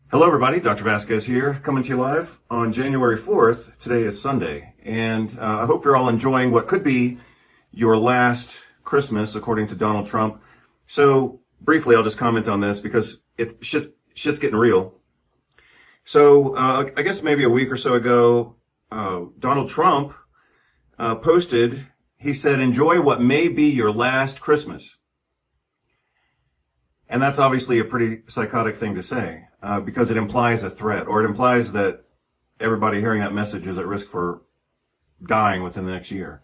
Hello, everybody. Dr. Vasquez here, coming to you live on January 4th. Today is Sunday, and I hope you're all enjoying what could be your last Christmas, according to Donald Trump. So, briefly, I'll just comment on this because shit's getting real. So, I guess maybe a week or so ago, Donald Trump posted, he said, "Enjoy what may be your last Christmas." And that's obviously a pretty psychotic thing to say, because it implies a threat, or it implies that everybody hearing that message is at risk for dying within the next year.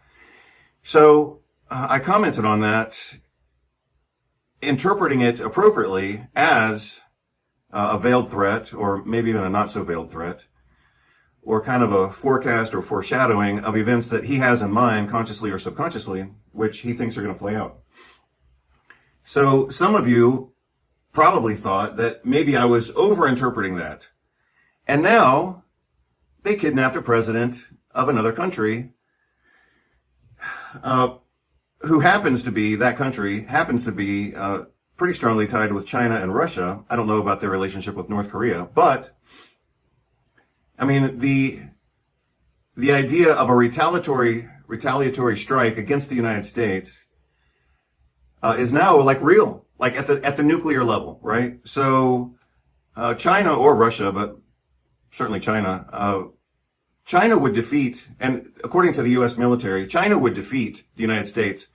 So I commented on that, interpreting it appropriately as a veiled threat, or maybe even a not so veiled threat, or kind of a forecast or foreshadowing of events that he has in mind, consciously or subconsciously, which he thinks are going to play out. So some of you probably thought that maybe I was overinterpreting that. And now they kidnapped a president of another country who happens to be, that country happens to be pretty strongly tied with China and Russia. I don't know about their relationship with North Korea, but I mean, the idea of a retaliatory strike against the United States is now like real, like at the nuclear level, right? So China or Russia, but certainly China, China would defeat, and according to the U.S. military, China would defeat the United States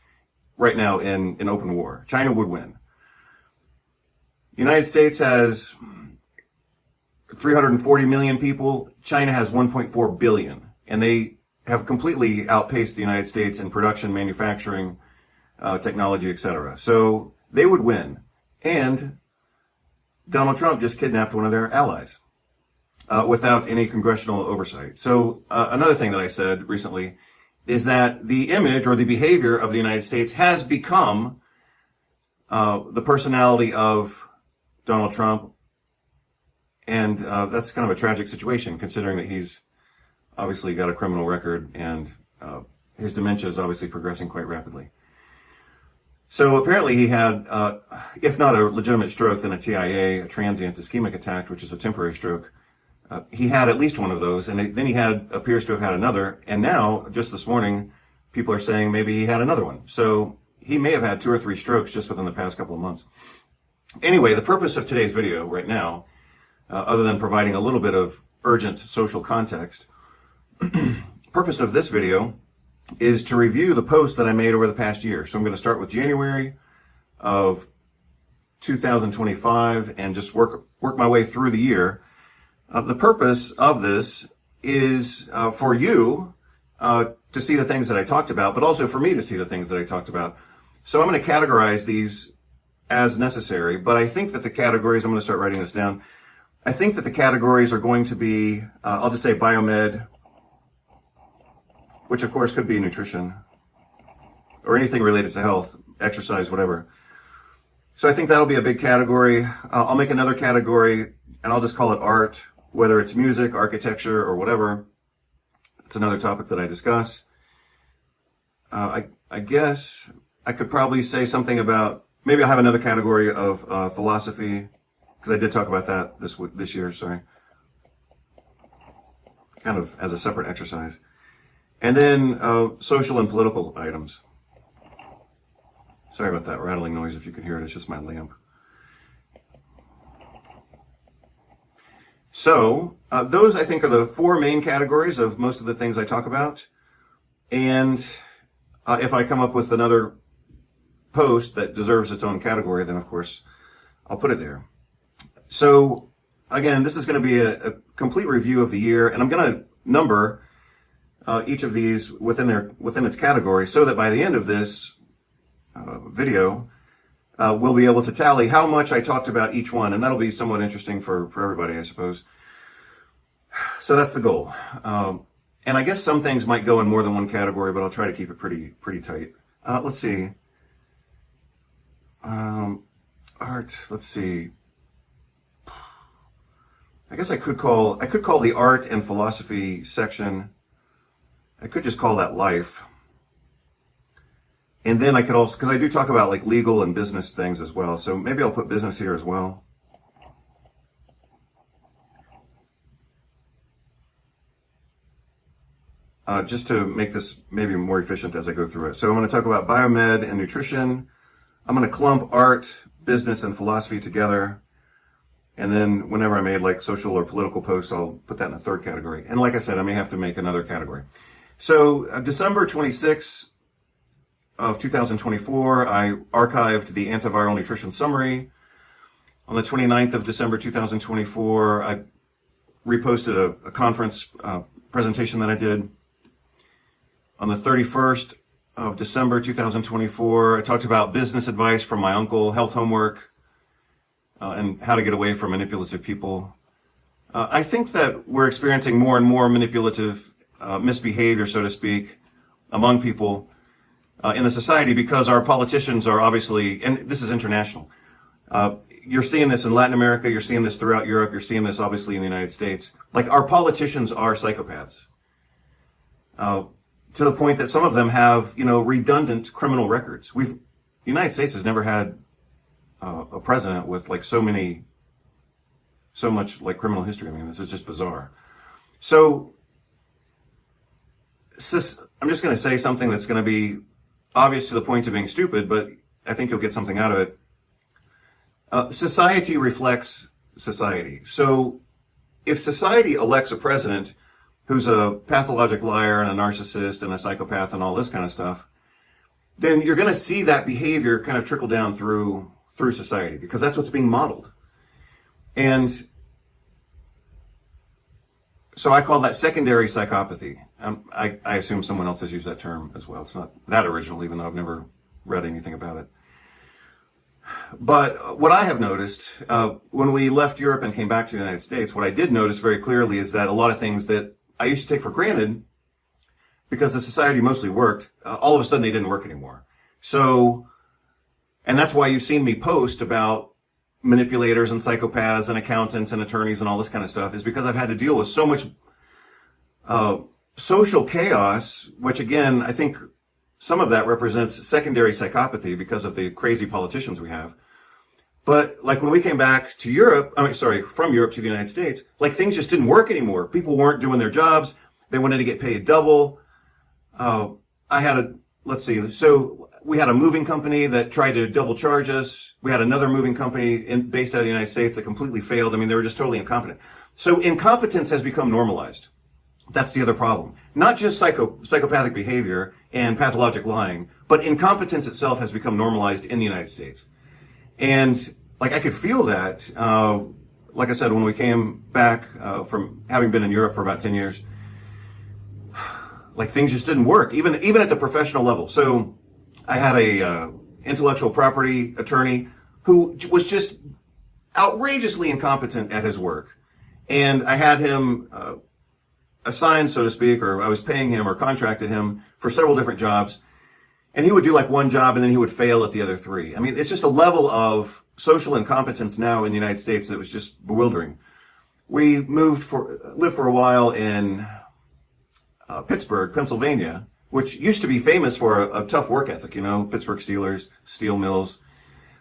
right now in open war. China would win. The United States has 340 million people. China has 1.4 billion, and they have completely outpaced the United States in production, manufacturing, technology, etc. So they would win. And Donald Trump just kidnapped one of their allies without any congressional oversight. So another thing that I said recently is that the image or the behavior of the United States has become the personality of Donald Trump. And that's kind of a tragic situation, considering that he's obviously got a criminal record and his dementia is obviously progressing quite rapidly. So apparently he had, if not a legitimate stroke, then a TIA, a transient ischemic attack, which is a temporary stroke. He had at least one of those, and then he appears to have had another. And now, just this morning, people are saying maybe he had another one. So he may have had 2 or 3 strokes just within the past couple of months. Anyway, the purpose of today's video right now, other than providing a little bit of urgent social context, purpose of this video is to review the posts that I made over the past year. So I'm going to start with January of 2025 and just work my way through the year. The purpose of this is for you to see the things that I talked about, but also for me to see the things that I talked about. So I'm going to categorize these as necessary, but I think that the categories, I'm going to start writing this down. I think that the categories are going to be, I'll just say biomed, which of course could be nutrition or anything related to health, exercise, whatever. So I think that'll be a big category. I'll make another category and I'll just call it art, whether it's music, architecture, or whatever. It's another topic that I discuss. I guess I could probably say something about, maybe I'll have another category of philosophy, because I did talk about that this year, sorry. Kind of as a separate exercise. And then social and political items. Sorry about that rattling noise, if you could hear it. It's just my lamp. So those, I think, are the 4 main categories of most of the things I talk about. And if I come up with another post that deserves its own category, then of course I'll put it there. So again, this is going to be a complete review of the year, and I'm going to number each of these within its category, so that by the end of this video, we'll be able to tally how much I talked about each one, and that'll be somewhat interesting for everybody, I suppose. So that's the goal. And I guess some things might go in more than one category, but I'll try to keep it pretty tight. Let's see. Art. Let's see. I guess I could call the art and philosophy section, I could just call that life. And then I could also, because I do talk about like legal and business things as well, so maybe I'll put business here as well. just to make this maybe more efficient as I go through it. So I'm going to talk about biomed and nutrition. I'm going to clump art, business, and philosophy together. And then whenever I made like social or political posts, I'll put that in a third category. And like I said, I may have to make another category. So December 26th of 2024, I archived the antiviral nutrition summary. On the 29th of December 2024, I reposted a conference presentation that I did. On the 31st of December 2024, I talked about business advice from my uncle, health homework, and how to get away from manipulative people. I think that we're experiencing more and more manipulative misbehavior, so to speak, among people in the society because our politicians are obviously, and this is international, you're seeing this in Latin America, you're seeing this throughout Europe, you're seeing this obviously in the United States. Like our politicians are psychopaths. To the point that some of them have, redundant criminal records. The United States has never had a president with like so much like criminal history. I mean, this is just bizarre. So, I'm just going to say something that's going to be obvious to the point of being stupid, but I think you'll get something out of it. Society reflects society. So, if society elects a president who's a pathologic liar and a narcissist and a psychopath and all this kind of stuff, then you're going to see that behavior kind of trickle down through society because that's what's being modeled. And so I call that secondary psychopathy. I assume someone else has used that term as well. It's not that original, even though I've never read anything about it. But what I have noticed, when we left Europe and came back to the United States, what I did notice very clearly is that a lot of things that I used to take for granted because the society mostly worked, all of a sudden they didn't work anymore. So, and that's why you've seen me post about manipulators and psychopaths and accountants and attorneys and all this kind of stuff, is because I've had to deal with so much social chaos, which again, I think some of that represents secondary psychopathy because of the crazy politicians we have. But like when we came back to Europe, from Europe to the United States, like things just didn't work anymore. People weren't doing their jobs. They wanted to get paid double. So we had a moving company that tried to double charge us. We had another moving company based out of the United States that completely failed. I mean, they were just totally incompetent. So incompetence has become normalized. That's the other problem. Not just psychopathic behavior and pathologic lying, but incompetence itself has become normalized in the United States. And like I could feel that, like I said, when we came back from having been in Europe for about 10 years, like things just didn't work, even at the professional level. So I had a intellectual property attorney who was just outrageously incompetent at his work. And I had him assigned, so to speak, or I was paying him or contracted him for several different jobs. And he would do like one job and then he would fail at the other three. I mean, it's just a level of social incompetence now in the United States that was just bewildering. We lived for a while in Pittsburgh, Pennsylvania, which used to be famous for a tough work ethic, Pittsburgh Steelers, steel mills,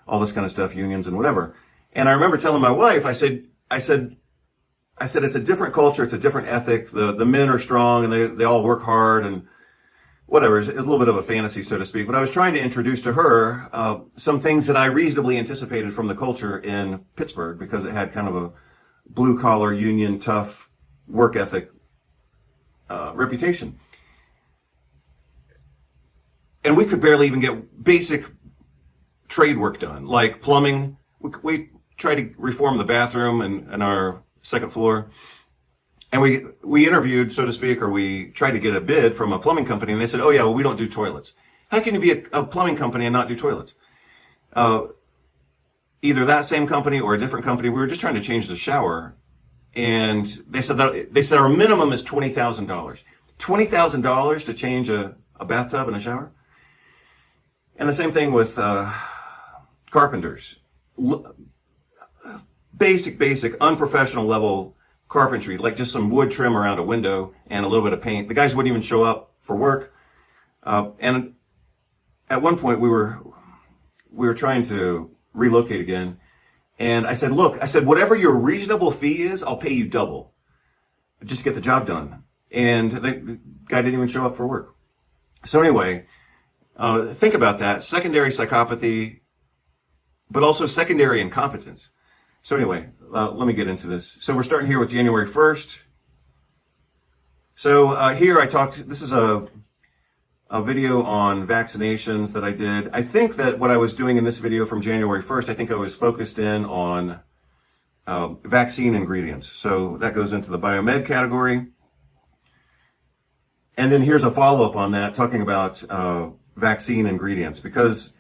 all this kind of stuff, unions and whatever. And I remember telling my wife, I said, it's a different culture, it's a different ethic. The men are strong and they all work hard and whatever. It's a little bit of a fantasy, so to speak. But I was trying to introduce to her some things that I reasonably anticipated from the culture in Pittsburgh because it had kind of a blue-collar, union, tough work ethic reputation. And we could barely even get basic trade work done, like plumbing. We tried to reform the bathroom in our second floor. And we interviewed, so to speak, or we tried to get a bid from a plumbing company, and they said, oh yeah, well, we don't do toilets. How can you be a plumbing company and not do toilets? Either that same company or a different company, we were just trying to change the shower. And they said our minimum is $20,000. $20,000 to change a bathtub and a shower? And the same thing with carpenters. Basic, unprofessional level carpentry, like just some wood trim around a window and a little bit of paint. The guys wouldn't even show up for work. And at one point we were trying to relocate again. And I said, whatever your reasonable fee is, I'll pay you double. Just get the job done. and the guy didn't even show up for work. So anyway, think about that. Secondary psychopathy, but also secondary incompetence. So anyway, let me get into this. So we're starting here with January 1st. So here this is a video on vaccinations that I did. I think that what I was doing in this video from January 1st, I think I was focused in on vaccine ingredients. So that goes into the biomed category. And then here's a follow-up on that, talking about vaccine ingredients, because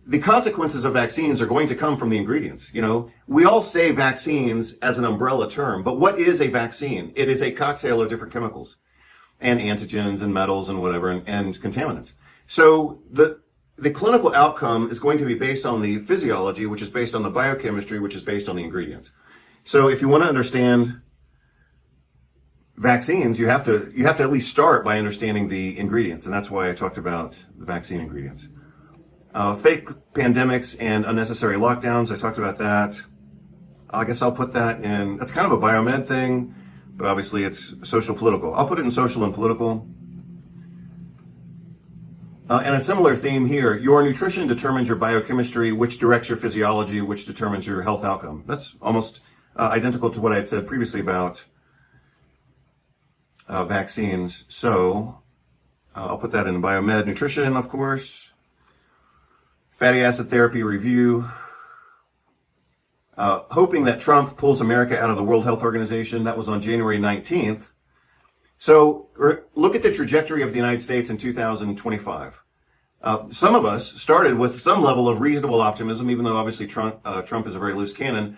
the consequences of vaccines are going to come from the ingredients. You know, we all say vaccines as an umbrella term, but what is a vaccine? It is a cocktail of different chemicals and antigens and metals and whatever and contaminants. So the clinical outcome is going to be based on the physiology, which is based on the biochemistry, which is based on the ingredients. So if you want to understand vaccines, you have to at least start by understanding the ingredients, and that's why I talked about the vaccine ingredients. Fake pandemics and unnecessary lockdowns, I talked about that. I guess I'll put that in, that's kind of a biomed thing, but obviously it's social political. I'll put it in social and political. And a similar theme here, your nutrition determines your biochemistry, which directs your physiology, which determines your health outcome. That's almost identical to what I had said previously about vaccines. So I'll put that in biomed. Nutrition, of course. Fatty acid therapy review. Hoping that Trump pulls America out of the World Health Organization. That was on January 19th. So look at the trajectory of the United States in 2025. Some of us started with some level of reasonable optimism, even though obviously Trump is a very loose cannon.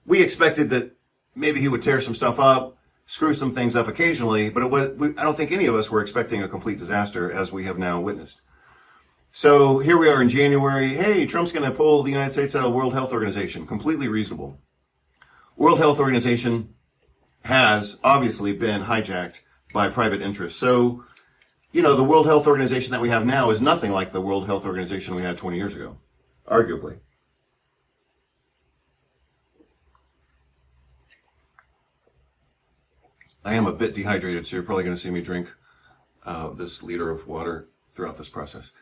We expected that maybe he would tear some stuff up, screw some things up occasionally, but I don't think any of us were expecting a complete disaster as we have now witnessed. So here we are in January. Hey, Trump's going to pull the United States out of the World Health Organization. Completely reasonable. World Health Organization has obviously been hijacked by private interests. So, you know, the World Health Organization that we have now is nothing like the World Health Organization we had 20 years ago, arguably. I am a bit dehydrated, so you're probably going to see me drink this liter of water throughout this process.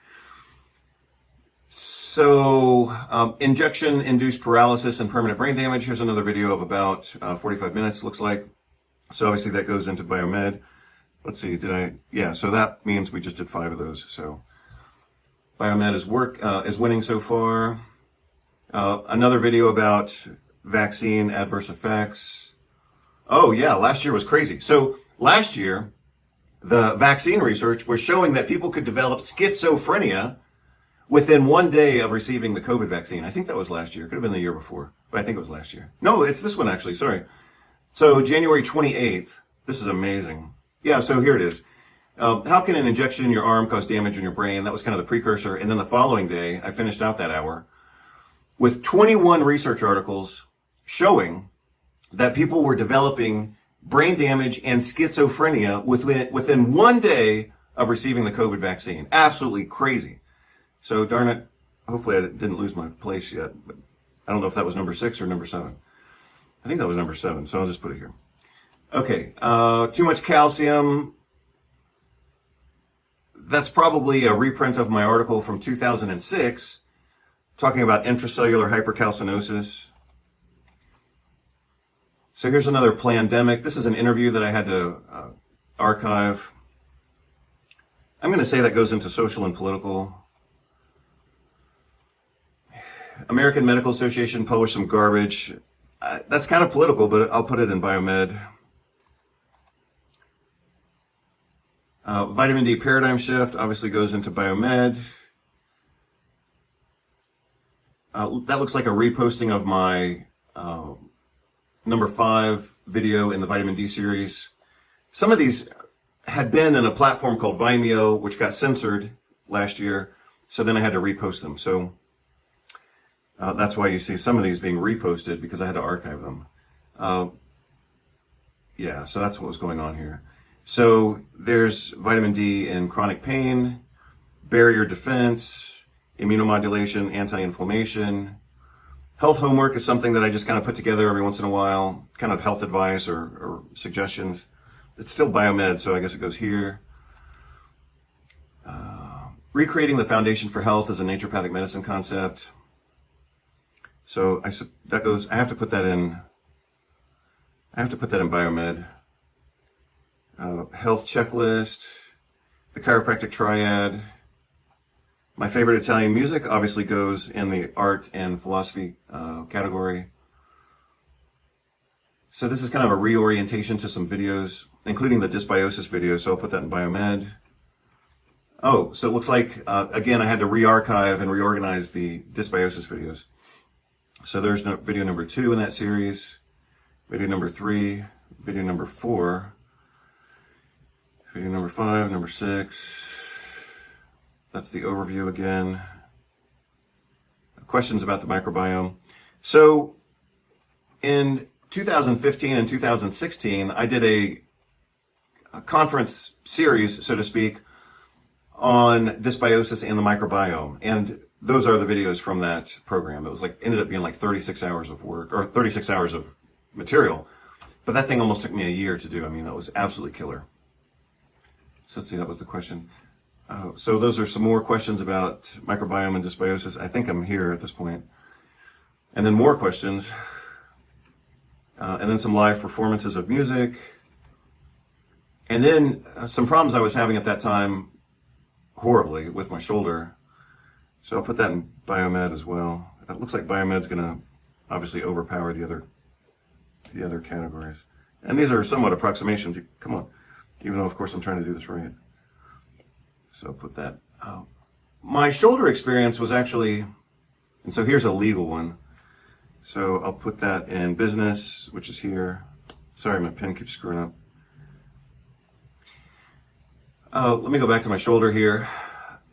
So, injection-induced paralysis and permanent brain damage. Here's another video of about 45 minutes, looks like. So obviously that goes into biomed. Let's see, yeah, so that means we just did 5 of those. So biomed is winning so far. Another video about vaccine adverse effects. Oh yeah, last year was crazy. So last year, the vaccine research was showing that people could develop schizophrenia within 1 day of receiving the COVID vaccine. I think that was last year. Could have been the year before, but I think it was last year. No, it's this one actually, sorry. So January 28th, this is amazing. Yeah, so here it is. How can an injection in your arm cause damage in your brain? That was kind of the precursor. And then the following day, I finished out that hour with 21 research articles showing that people were developing brain damage and schizophrenia within 1 day of receiving the COVID vaccine. Absolutely crazy. So darn it, hopefully I didn't lose my place yet, but I don't know if that was number 6 or number 7. I think that was number 7, so I'll just put it here. Okay, too much calcium. That's probably a reprint of my article from 2006 talking about intracellular hypercalcinosis. So here's another plandemic. This is an interview that I had to archive. I'm going to say that goes into social and political. American Medical Association published some garbage. That's kind of political, but I'll put it in biomed. Vitamin D paradigm shift obviously goes into biomed. That looks like a reposting of my number 5 video in the vitamin D series. Some of these had been in a platform called Vimeo, which got censored last year. So then I had to repost them. So that's why you see some of these being reposted, because I had to archive them. Yeah, so that's what was going on here. So there's vitamin D in chronic pain, barrier defense, immunomodulation, anti-inflammation. Health homework is something that I just kind of put together every once in a while, kind of health advice or suggestions. it's still biomed, so I guess it goes here. Recreating the foundation for health as a naturopathic medicine concept. So that goes, I have to put that in biomed. Health checklist, the chiropractic triad. My favorite Italian music obviously goes in the art and philosophy category. So this is kind of a reorientation to some videos, including the dysbiosis video, so I'll put that in biomed. Oh, so it looks like, again, I had to re-archive and reorganize the dysbiosis videos. So there's video number 2 in that series, video number 3, video number 4, video number 5, number 6. That's the overview again. Questions about the microbiome. So in 2015 and 2016, I did a conference series, so to speak, on dysbiosis and the microbiome. And those are the videos from that program. It was ended up being like 36 hours of work, or 36 hours of material. But that thing almost took me a year to do. I mean, that was absolutely killer. So let's see, that was the question. So those are some more questions about microbiome and dysbiosis. I think I'm here at this point. And then more questions. And then some live performances of music. And then some problems I was having at that time, horribly, with my shoulder. So I'll put that in biomed as well. It looks like biomed's going to obviously overpower the other categories. And these are somewhat approximations. Come on. Even though, of course, I'm trying to do this right. So I'll put that out. My shoulder experience was actually, and so here's a legal one. So I'll put that in business, which is here. Sorry, my pen keeps screwing up. Let me go back to my shoulder here.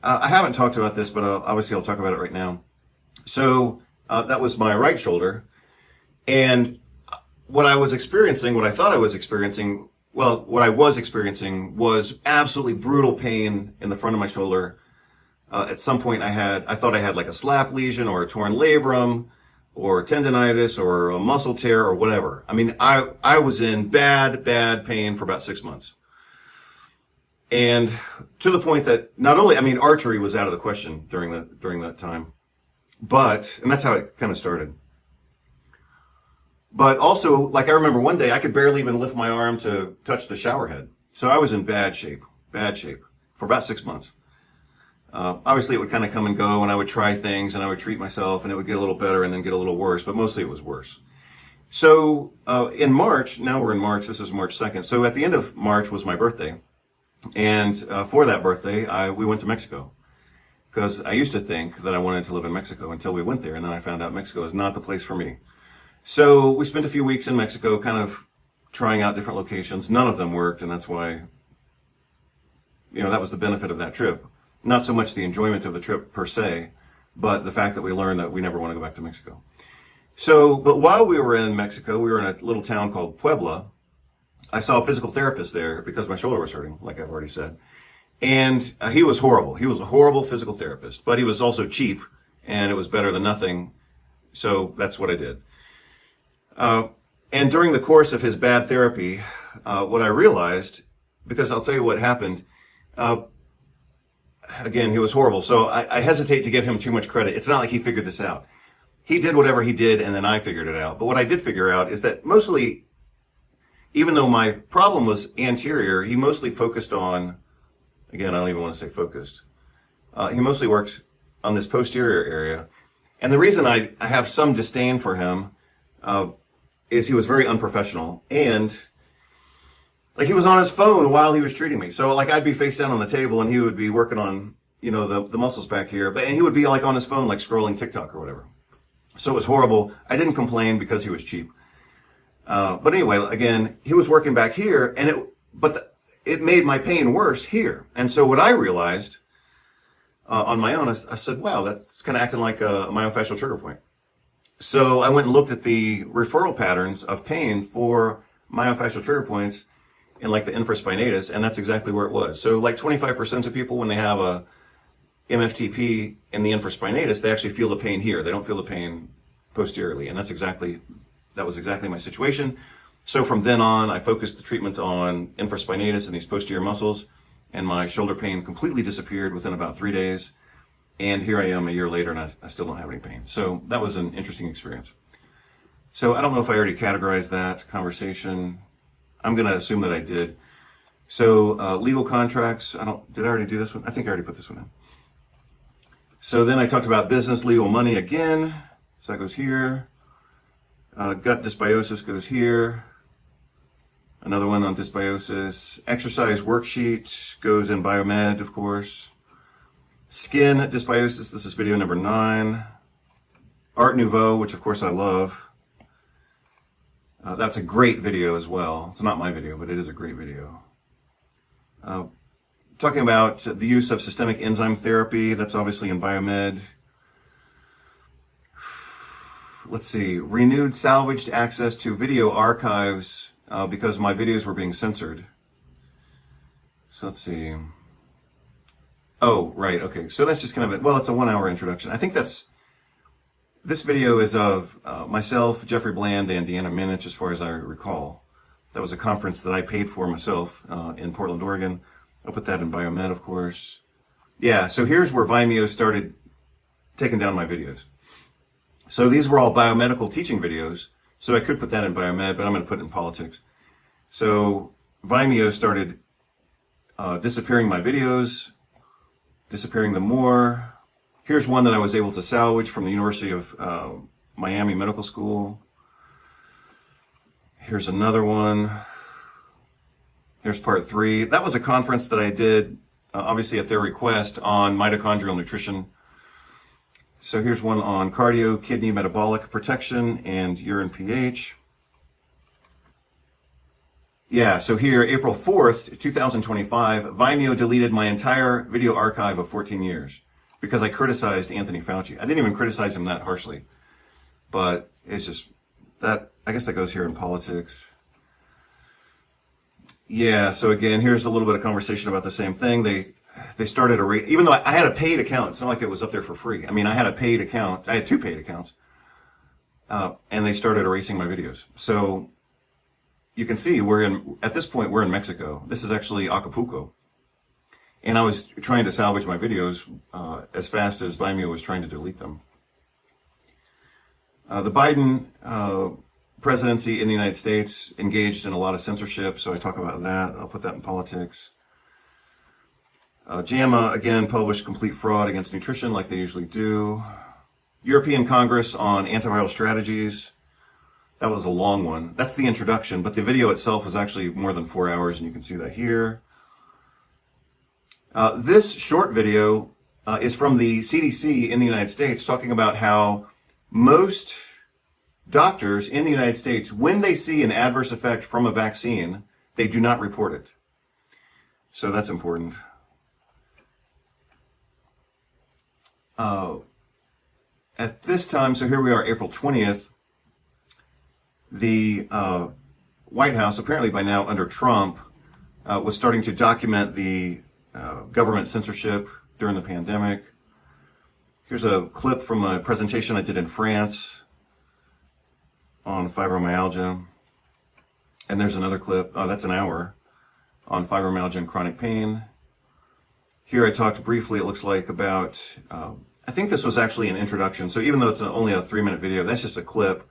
I haven't talked about this, but obviously I'll talk about it right now. So that was my right shoulder. And what I was experiencing, what I thought I was experiencing, well, what I was experiencing was absolutely brutal pain in the front of my shoulder. At some point I thought I had like a slap lesion or a torn labrum or tendonitis or a muscle tear or whatever. I mean, I was in bad pain for about 6 months. And to the point that not only, I mean, archery was out of the question during that time, and that's how it kind of started. But also, like I remember one day I could barely even lift my arm to touch the shower head. So I was in bad shape for about 6 months. Obviously it would kind of come and go, and I would try things and I would treat myself, and it would get a little better and then get a little worse, but mostly it was worse. So in March, now we're in March, this is March 2nd. So at the end of March was my birthday. And for that birthday, we went to Mexico, because I used to think that I wanted to live in Mexico until we went there, and then I found out Mexico is not the place for me. So we spent a few weeks in Mexico, kind of trying out different locations. None of them worked, and that's why, that was the benefit of that trip. Not so much the enjoyment of the trip per se, but the fact that we learned that we never want to go back to Mexico. So, but while we were in Mexico, we were in a little town called Puebla. I saw a physical therapist there because my shoulder was hurting, like I've already said. And he was horrible. He was a horrible physical therapist, but he was also cheap, and it was better than nothing. So that's what I did. And during the course of his bad therapy, what I realized, because I'll tell you what happened, again, he was horrible. So I hesitate to give him too much credit. It's not like he figured this out. He did whatever he did, and then I figured it out. But what I did figure out is that mostly, even though my problem was anterior, he mostly focused on, again, I don't even want to say focused. He mostly worked on this posterior area. And the reason I have some disdain for him is he was very unprofessional. And like he was on his phone while he was treating me. So like I'd be face down on the table and he would be working on, the muscles back here. And he would be like on his phone, like scrolling TikTok or whatever. So it was horrible. I didn't complain because he was cheap. But anyway, again, he was working back here, and it made my pain worse here. And so what I realized on my own, I said, wow, that's kind of acting like a myofascial trigger point. So I went and looked at the referral patterns of pain for myofascial trigger points in like the infraspinatus, and that's exactly where it was. So like 25% of people, when they have a MFTP in the infraspinatus, they actually feel the pain here. They don't feel the pain posteriorly, and that was exactly my situation. So from then on, I focused the treatment on infraspinatus and these posterior muscles, and my shoulder pain completely disappeared within about 3 days. And here I am a year later, and I still don't have any pain. So that was an interesting experience. So I don't know if I already categorized that conversation. I'm going to assume that I did. So legal contracts, did I already do this one? I think I already put this one in. So then I talked about business, legal, money again. So that goes here. Gut dysbiosis goes here. Another one on dysbiosis. Exercise worksheet goes in biomed, of course. Skin dysbiosis, this is video number 9. Art Nouveau, which of course I love. That's a great video as well. It's not my video, but it is a great video. Talking about the use of systemic enzyme therapy, that's obviously in biomed. Let's see, renewed salvaged access to video archives because my videos were being censored. So let's see. Oh, right, okay. So that's just kind of it's a 1-hour introduction. I think this video is of myself, Jeffrey Bland, and Deanna Minich, as far as I recall. That was a conference that I paid for myself in Portland, Oregon. I'll put that in biomed, of course. Yeah, so here's where Vimeo started taking down my videos. So these were all biomedical teaching videos, so I could put that in biomed, but I'm going to put it in politics. So Vimeo started disappearing my videos, disappearing them more. Here's one that I was able to salvage from the University of Miami Medical School. Here's another one. Here's part 3. That was a conference that I did, obviously at their request, on mitochondrial nutrition. So here's one on cardio, kidney, metabolic protection, and urine pH. Yeah, so here, April 4th, 2025, Vimeo deleted my entire video archive of 14 years because I criticized Anthony Fauci. I didn't even criticize him that harshly, but it's just that, I guess that goes here in politics. Yeah, so again, here's a little bit of conversation about the same thing. They started even though I had a paid account, it's not like it was up there for free. I mean, I had a paid account. I had 2 paid accounts, and they started erasing my videos. So you can see at this point, we're in Mexico. This is actually Acapulco. And I was trying to salvage my videos as fast as Vimeo was trying to delete them. The Biden presidency in the United States engaged in a lot of censorship, so I talk about that. I'll put that in politics. JAMA, again, published complete fraud against nutrition like they usually do. European Congress on antiviral strategies. That was a long one. That's the introduction, but the video itself is actually more than 4 hours, and you can see that here. This short video is from the CDC in the United States, talking about how most doctors in the United States, when they see an adverse effect from a vaccine, they do not report it. So that's important. At this time, so here we are, April 20th, the White House, apparently by now under Trump, was starting to document the government censorship during the pandemic. Here's a clip from a presentation I did in France on fibromyalgia. And there's another clip, that's an hour, on fibromyalgia and chronic pain. Here I talked briefly, it looks like, about, I think this was actually an introduction. So even though it's only a 3-minute video, that's just a clip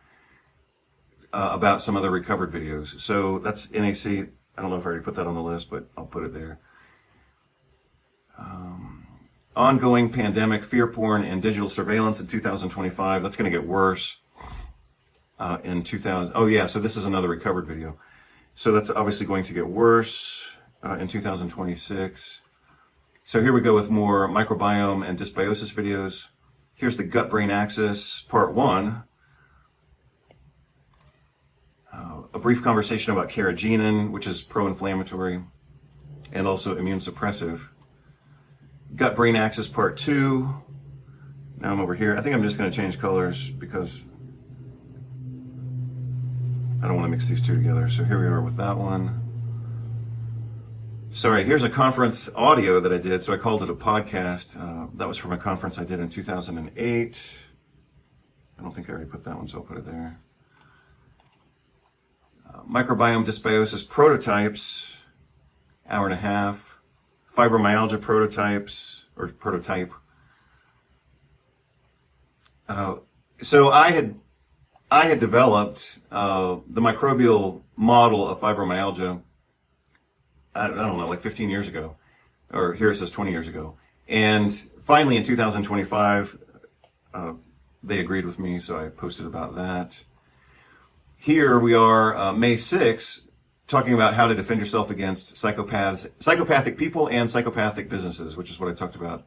about some other recovered videos. So that's NAC. I don't know if I already put that on the list, but I'll put it there. Ongoing pandemic, fear porn, and digital surveillance in 2025. That's going to get worse in 2000. Oh yeah, so this is another recovered video. So that's obviously going to get worse in 2026. So here we go with more microbiome and dysbiosis videos. Here's the gut-brain axis, part 1. A brief conversation about carrageenan, which is pro-inflammatory and also immune suppressive. Gut-brain axis, part 2. Now I'm over here. I think I'm just going to change colors because I don't want to mix these two together. So here we are with that one. Sorry, here's a conference audio that I did, so I called it a podcast. That was from a conference I did in 2008. I don't think I already put that one, so I'll put it there. Microbiome dysbiosis prototypes, hour and a half. Fibromyalgia prototypes, or prototype. So I had developed the microbial model of fibromyalgia, I don't know, like 15 years ago, or here it says 20 years ago. And finally in 2025, they agreed with me, so I posted about that. Here we are, May 6th, talking about how to defend yourself against psychopathic people and psychopathic businesses, which is what I talked about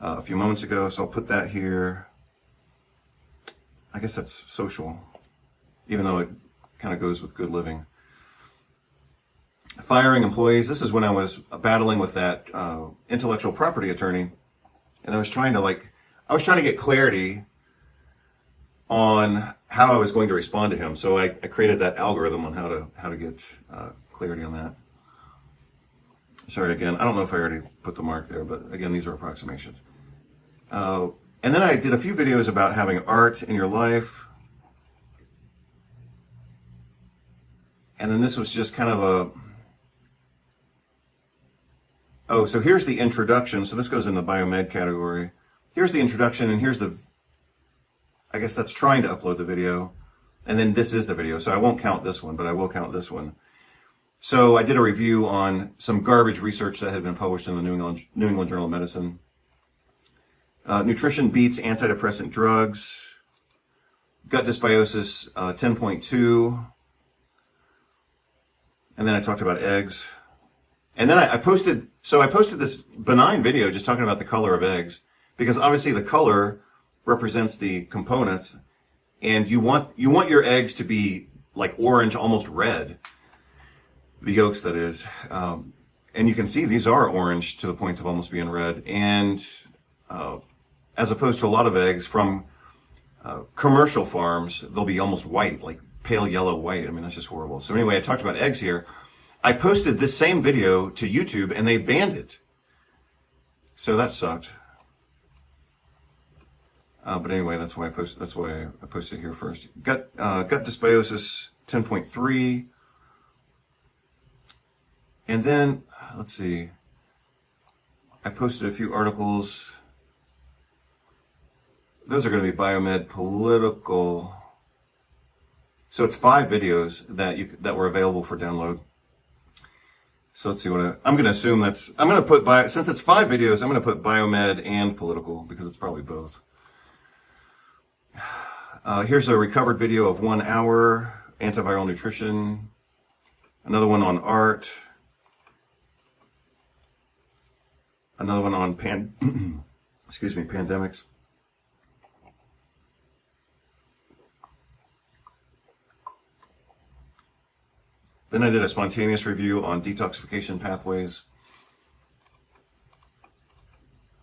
a few moments ago. So I'll put that here. I guess that's social, even though it kind of goes with good living. Firing employees. This is when I was battling with that intellectual property attorney, and I was trying to get clarity on how I was going to respond to him. So I created that algorithm on how to get clarity on that. Sorry, again, I don't know if I already put the mark there, but again, these are approximations. And then I did a few videos about having art in your life. And then this was just kind of so here's the introduction. So this goes in the biomed category. Here's the introduction, and here's I guess that's trying to upload the video. And then this is the video. So I won't count this one, but I will count this one. So I did a review on some garbage research that had been published in the New England Journal of Medicine. Nutrition beats antidepressant drugs. Gut dysbiosis 10.2. And then I talked about eggs. And then I posted this benign video just talking about the color of eggs, because obviously the color represents the components, and you want your eggs to be like orange, almost red, the yolks that is, and you can see these are orange to the point of almost being red, and as opposed to a lot of eggs from commercial farms, they'll be almost white, like pale yellow white. I mean, that's just horrible. So anyway, I talked about eggs here. I posted this same video to YouTube and they banned it, so that sucked. But anyway, that's why I posted here first. Gut dysbiosis 10.3. And then, let's see, I posted a few articles. Those are going to be biomed political. So it's 5 videos that were available for download. So let's see I'm going to assume since it's 5 videos, I'm going to put biomed and political, because it's probably both. Here's a recovered video of 1 hour, antiviral nutrition. Another one on art. Another one on pandemics. Then I did a spontaneous review on detoxification pathways.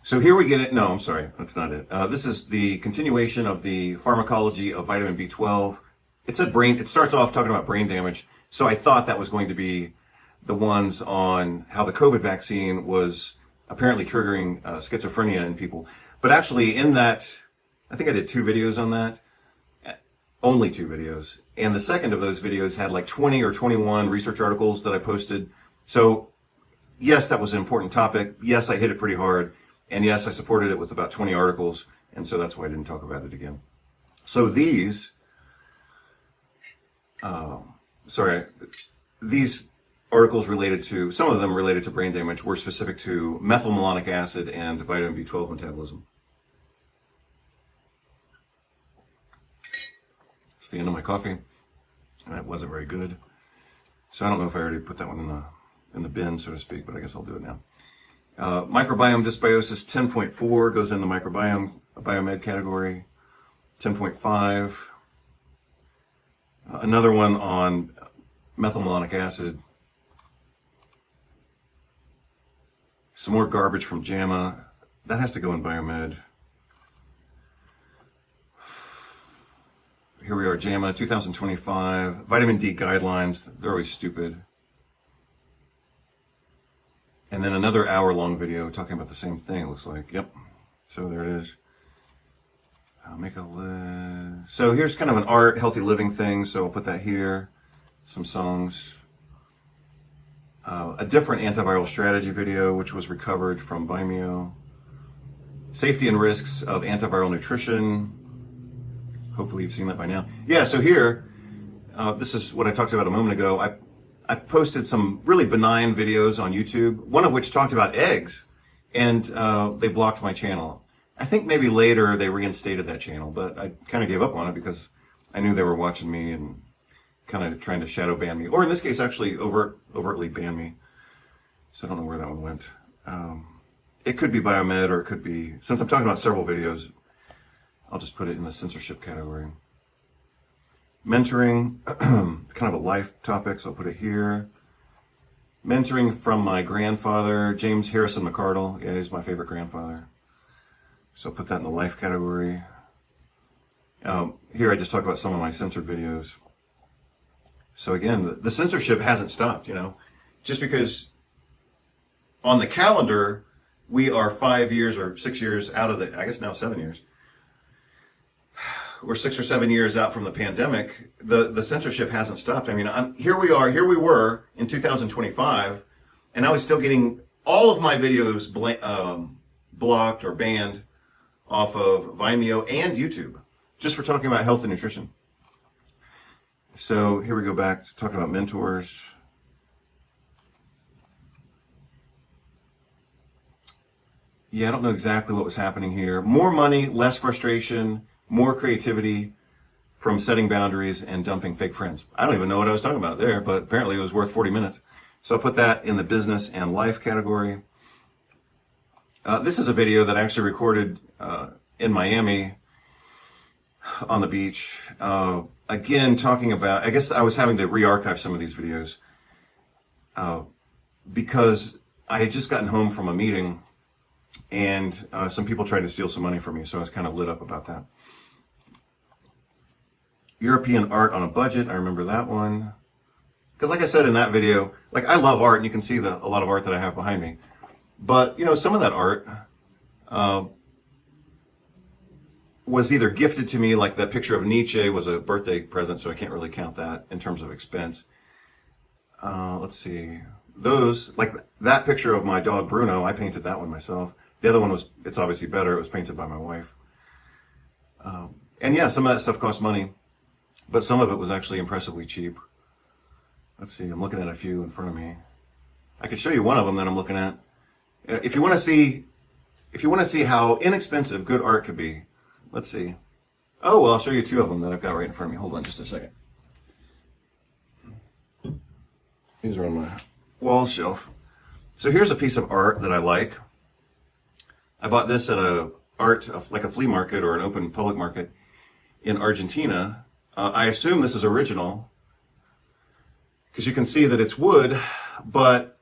So here we get it. No, I'm sorry, that's not it. This is the continuation of the pharmacology of vitamin B12. It said it starts off talking about brain damage. So I thought that was going to be the ones on how the COVID vaccine was apparently triggering schizophrenia in people. But actually in that, I think I did 2 videos on that. Only 2 videos. And the second of those videos had like 20 or 21 research articles that I posted. So yes, that was an important topic. Yes, I hit it pretty hard. And yes, I supported it with about 20 articles. And so that's why I didn't talk about it again. So these articles some of them related to brain damage, were specific to methylmalonic acid and vitamin B12 metabolism. The end of my coffee, and that wasn't very good. So I don't know if I already put that one in the bin, so to speak, but I guess I'll do it now. Microbiome dysbiosis 10.4 goes in the biomed category. 10.5. Another one on methylmalonic acid. Some more garbage from JAMA. That has to go in biomed. Here we are, JAMA 2025, vitamin D guidelines. They're always stupid. And then another hour-long video talking about the same thing, it looks like. Yep. So there it is. I'll make a list. So here's kind of an art, healthy living thing, so I'll put that here. some songs. A different antiviral strategy video, which was recovered from Vimeo. Safety and risks of antiviral nutrition. Hopefully you've seen that by now. Yeah, so here, this is what I talked about a moment ago. I posted some really benign videos on YouTube, one of which talked about eggs, and they blocked my channel. I think maybe later they reinstated that channel, but I kind of gave up on it because I knew they were watching me and kind of trying to shadow ban me, or in this case, actually overtly ban me. So I don't know where that one went. It could be Biomed, or it could be, since I'm talking about several videos, I'll just put it in the censorship category. Mentoring, kind of a life topic, so I'll put it here. Mentoring from my grandfather, James Harrison McArdle. Yeah, he's my favorite grandfather. So I'll put that in the life category. Here I just talk about some of my censored videos. So again, the censorship hasn't stopped, you know. Just because on the calendar, we are 5 years or 6 years out of the, I guess now 7 years. We're 6 or 7 years out from the pandemic. The censorship hasn't stopped. I mean, here we were in 2025, and I was still getting all of my videos blocked or banned off of Vimeo and YouTube, just for talking about health and nutrition. So here we go back to talking about mentors. Yeah, I don't know exactly what was happening here. More money, less frustration, more creativity from setting boundaries and dumping fake friends. I don't even know what I was talking about there, but apparently it was worth 40 minutes. So I'll put that in the business and life category. This is a video that I actually recorded in Miami on the beach. Again, talking about, I guess I was having to re-archive some of these videos because I had just gotten home from a meeting and some people tried to steal some money from me, so I was kind of lit up about that. European art on a budget, I remember that one. Because like I said in that video, like I love art, and you can see a lot of art that I have behind me. But, you know, some of that art was either gifted to me, like that picture of Nietzsche was a birthday present, so I can't really count that in terms of expense. Let's see. Those, like that picture of my dog Bruno, I painted that one myself. The other one was, it's obviously better, it was painted by my wife. And yeah, some of that stuff cost money, but some of it was actually impressively cheap. Let's see, I'm looking at a few in front of me. I could show you one of them that I'm looking at. If you want to see how inexpensive good art could be, let's see. Oh, well, I'll show you two of them that I've got right in front of me. Hold on just a second. These are on my wall shelf. So here's a piece of art that I like. I bought this at like a flea market or an open public market in Argentina. I assume this is original because you can see that it's wood, but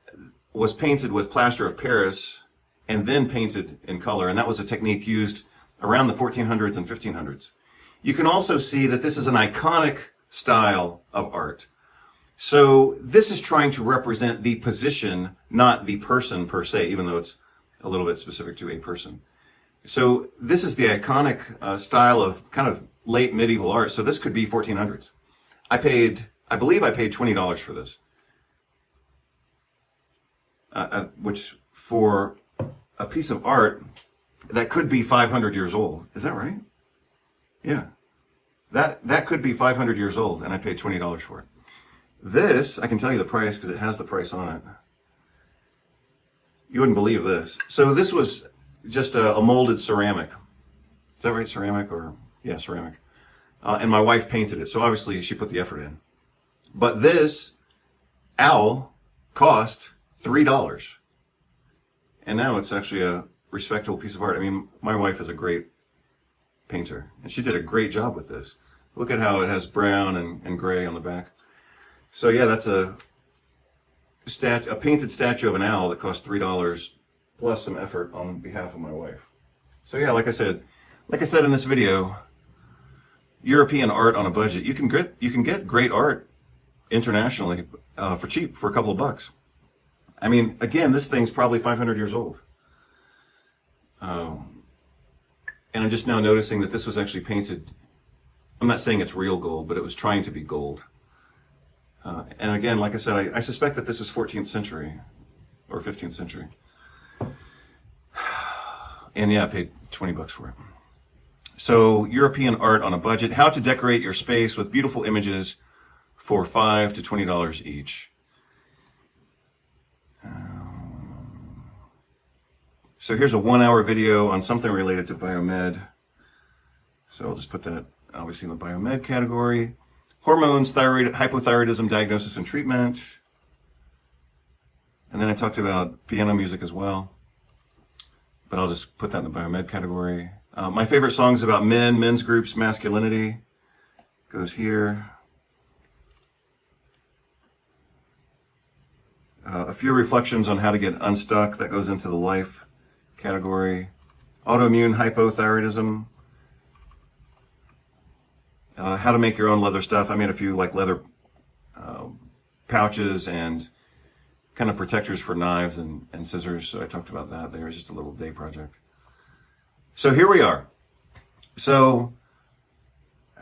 was painted with plaster of Paris and then painted in color. And that was a technique used around the 1400s and 1500s. You can also see that this is an iconic style of art. So this is trying to represent the position, not the person per se, even though it's a little bit specific to a person. So this is the iconic style of kind of late medieval art. So this could be 1400s. I believe I paid $20 for this, which for a piece of art that could be 500 years old. Is that right? Yeah. That could be 500 years old, and I paid $20 for it. This, I can tell you the price because it has the price on it. You wouldn't believe this. So this was just a molded ceramic. Is that right? Ceramic or, yeah, ceramic. And my wife painted it, so obviously she put the effort in. But this owl cost $3. And now it's actually a respectable piece of art. I mean, my wife is a great painter, and she did a great job with this. Look at how it has brown and gray on the back. So yeah, that's a painted statue of an owl that cost $3 plus some effort on behalf of my wife. So yeah, like I said in this video, European art on a budget. You can get great art internationally for cheap, for a couple of bucks. I mean, again, this thing's probably 500 years old. And I'm just now noticing that this was actually painted. I'm not saying it's real gold, but it was trying to be gold. And again, like I said, I suspect that this is 14th century or 15th century. And yeah, I paid $20 for it. So European art on a budget, how to decorate your space with beautiful images for $5 to $20 each. So here's a 1-hour video on something related to biomed. So I'll just put that obviously in the biomed category. Hormones, thyroid, hypothyroidism, diagnosis and treatment. And then I talked about piano music as well, but I'll just put that in the biomed category. My favorite songs about men, men's groups, masculinity goes here. A few reflections on how to get unstuck, that goes into the life category. Autoimmune hypothyroidism. How to make your own leather stuff. I made a few like leather pouches and kind of protectors for knives and scissors. So I talked about that there. It's just a little day project. So here we are. So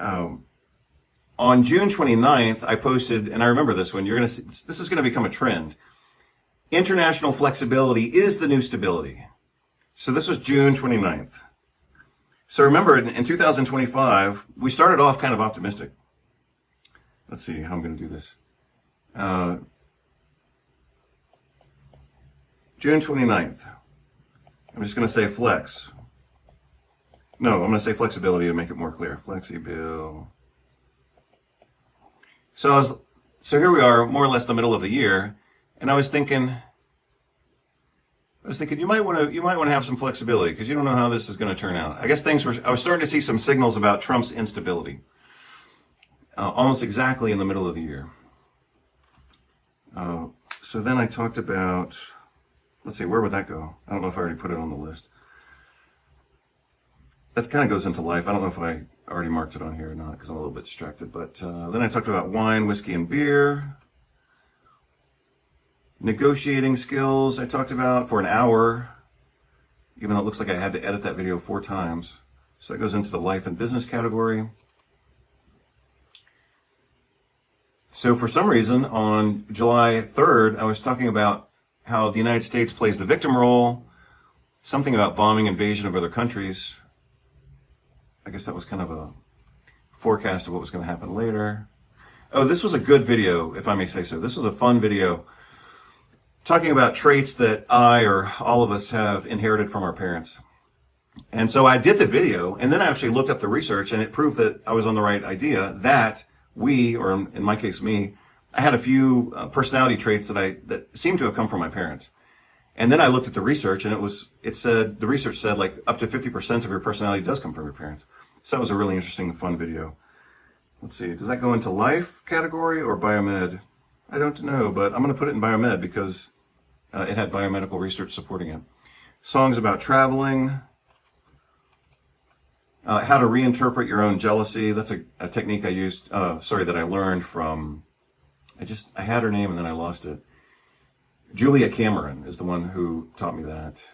on June 29th, I posted, and I remember this one, you're going to see, this is going to become a trend. International flexibility is the new stability. So this was June 29th. So remember, in 2025, we started off kind of optimistic. Let's see how I'm going to do this. June 29th. I'm just going to say flex. No, I'm going to say flexibility to make it more clear. Flexible. So here we are, more or less the middle of the year, and I was thinking you might want to have some flexibility because you don't know how this is going to turn out. I guess I was starting to see some signals about Trump's instability, almost exactly in the middle of the year. So then I talked about, let's see, where would that go? I don't know if I already put it on the list. That kind of goes into life. I don't know if I already marked it on here or not because I'm a little bit distracted. But then I talked about wine, whiskey, and beer. Negotiating skills I talked about for an hour, even though it looks like I had to edit that video 4 times. So that goes into the life and business category. So for some reason, on July 3rd, I was talking about how the United States plays the victim role, something about bombing, invasion of other countries. I guess that was kind of a forecast of what was going to happen later. Oh, this was a good video, if I may say so. This was a fun video talking about traits that I or all of us have inherited from our parents. And so I did the video, and then I actually looked up the research, and it proved that I was on the right idea, that we, or in my case me, I had a few personality traits that seemed to have come from my parents. And then I looked at the research, and the research said like up to 50% of your personality does come from your parents. So that was a really interesting, fun video. Let's see, does that go into life category or biomed? I don't know, but I'm going to put it in biomed because it had biomedical research supporting it. Songs about traveling. How to reinterpret your own jealousy. That's a technique I used, that I learned from, I had her name and then I lost it. Julia Cameron is the one who taught me that.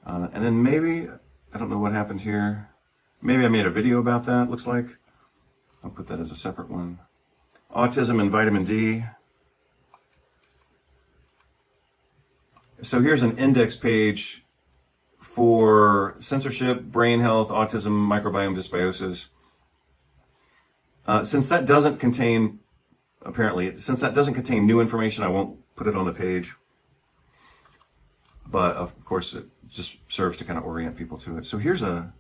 And then maybe, I don't know what happened here. Maybe I made a video about that, looks like. I'll put that as a separate one. Autism and vitamin D. So here's an index page for censorship, brain health, autism, microbiome dysbiosis. Since that doesn't contain new information, I won't put it on the page. But of course, it just serves to kind of orient people to it. So here's a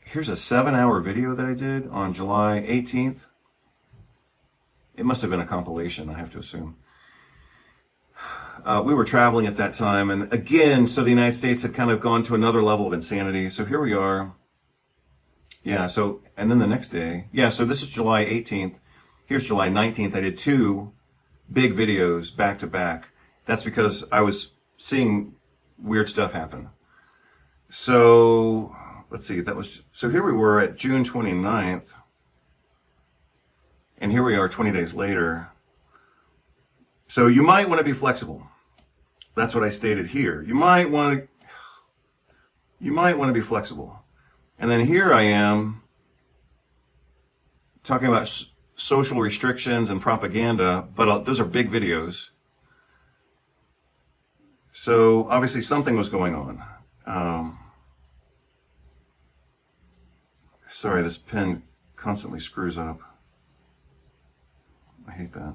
7-hour video that I did on July 18th. It must have been a compilation, I have to assume. We were traveling at that time, and again, so the United States had kind of gone to another level of insanity. So here we are. Yeah, so, and then the next day, so this is July 18th. Here's July 19th. I did 2 big videos back to back. That's because I was seeing weird stuff happen. So, let's see, so here we were at June 29th, and here we are 20 days later. So you might want to be flexible. That's what I stated here. You might want to be flexible. And then here I am talking about social restrictions and propaganda, but those are big videos. So obviously something was going on. Sorry, this pen constantly screws up. I hate that.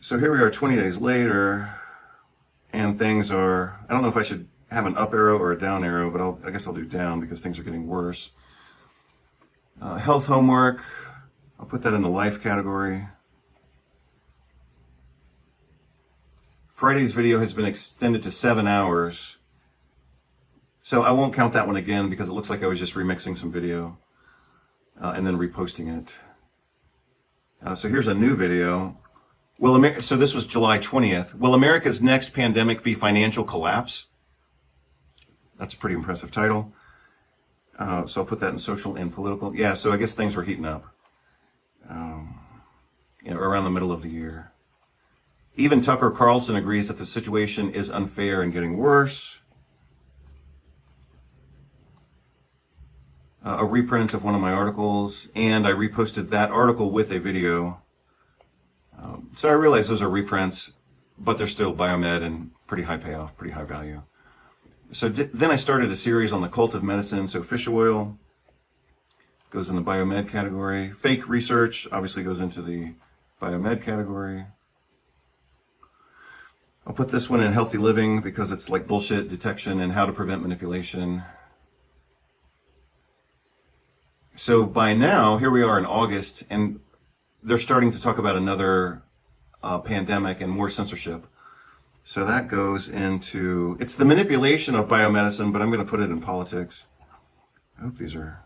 So here we are 20 days later, and things are, I don't know if I should have an up arrow or a down arrow, but I guess I'll do down because things are getting worse. Health homework, I'll put that in the life category. Friday's video has been extended to 7 hours. So I won't count that one again because it looks like I was just remixing some video and then reposting it. So here's a new video. So this was July 20th. Will America's next pandemic be financial collapse? That's a pretty impressive title. So I'll put that in social and political. Yeah, so I guess things were heating up around the middle of the year. Even Tucker Carlson agrees that the situation is unfair and getting worse. A reprint of one of my articles, and I reposted that article with a video. So I realize those are reprints, but they're still biomed and pretty high payoff, pretty high value. So then I started a series on the cult of medicine. So fish oil goes in the biomed category. Fake research obviously goes into the biomed category. I'll put this one in healthy living because it's like bullshit detection and how to prevent manipulation. So by now, here we are in August, and they're starting to talk about another pandemic and more censorship. So that goes into, it's the manipulation of biomedicine, but I'm going to put it in politics. I hope these are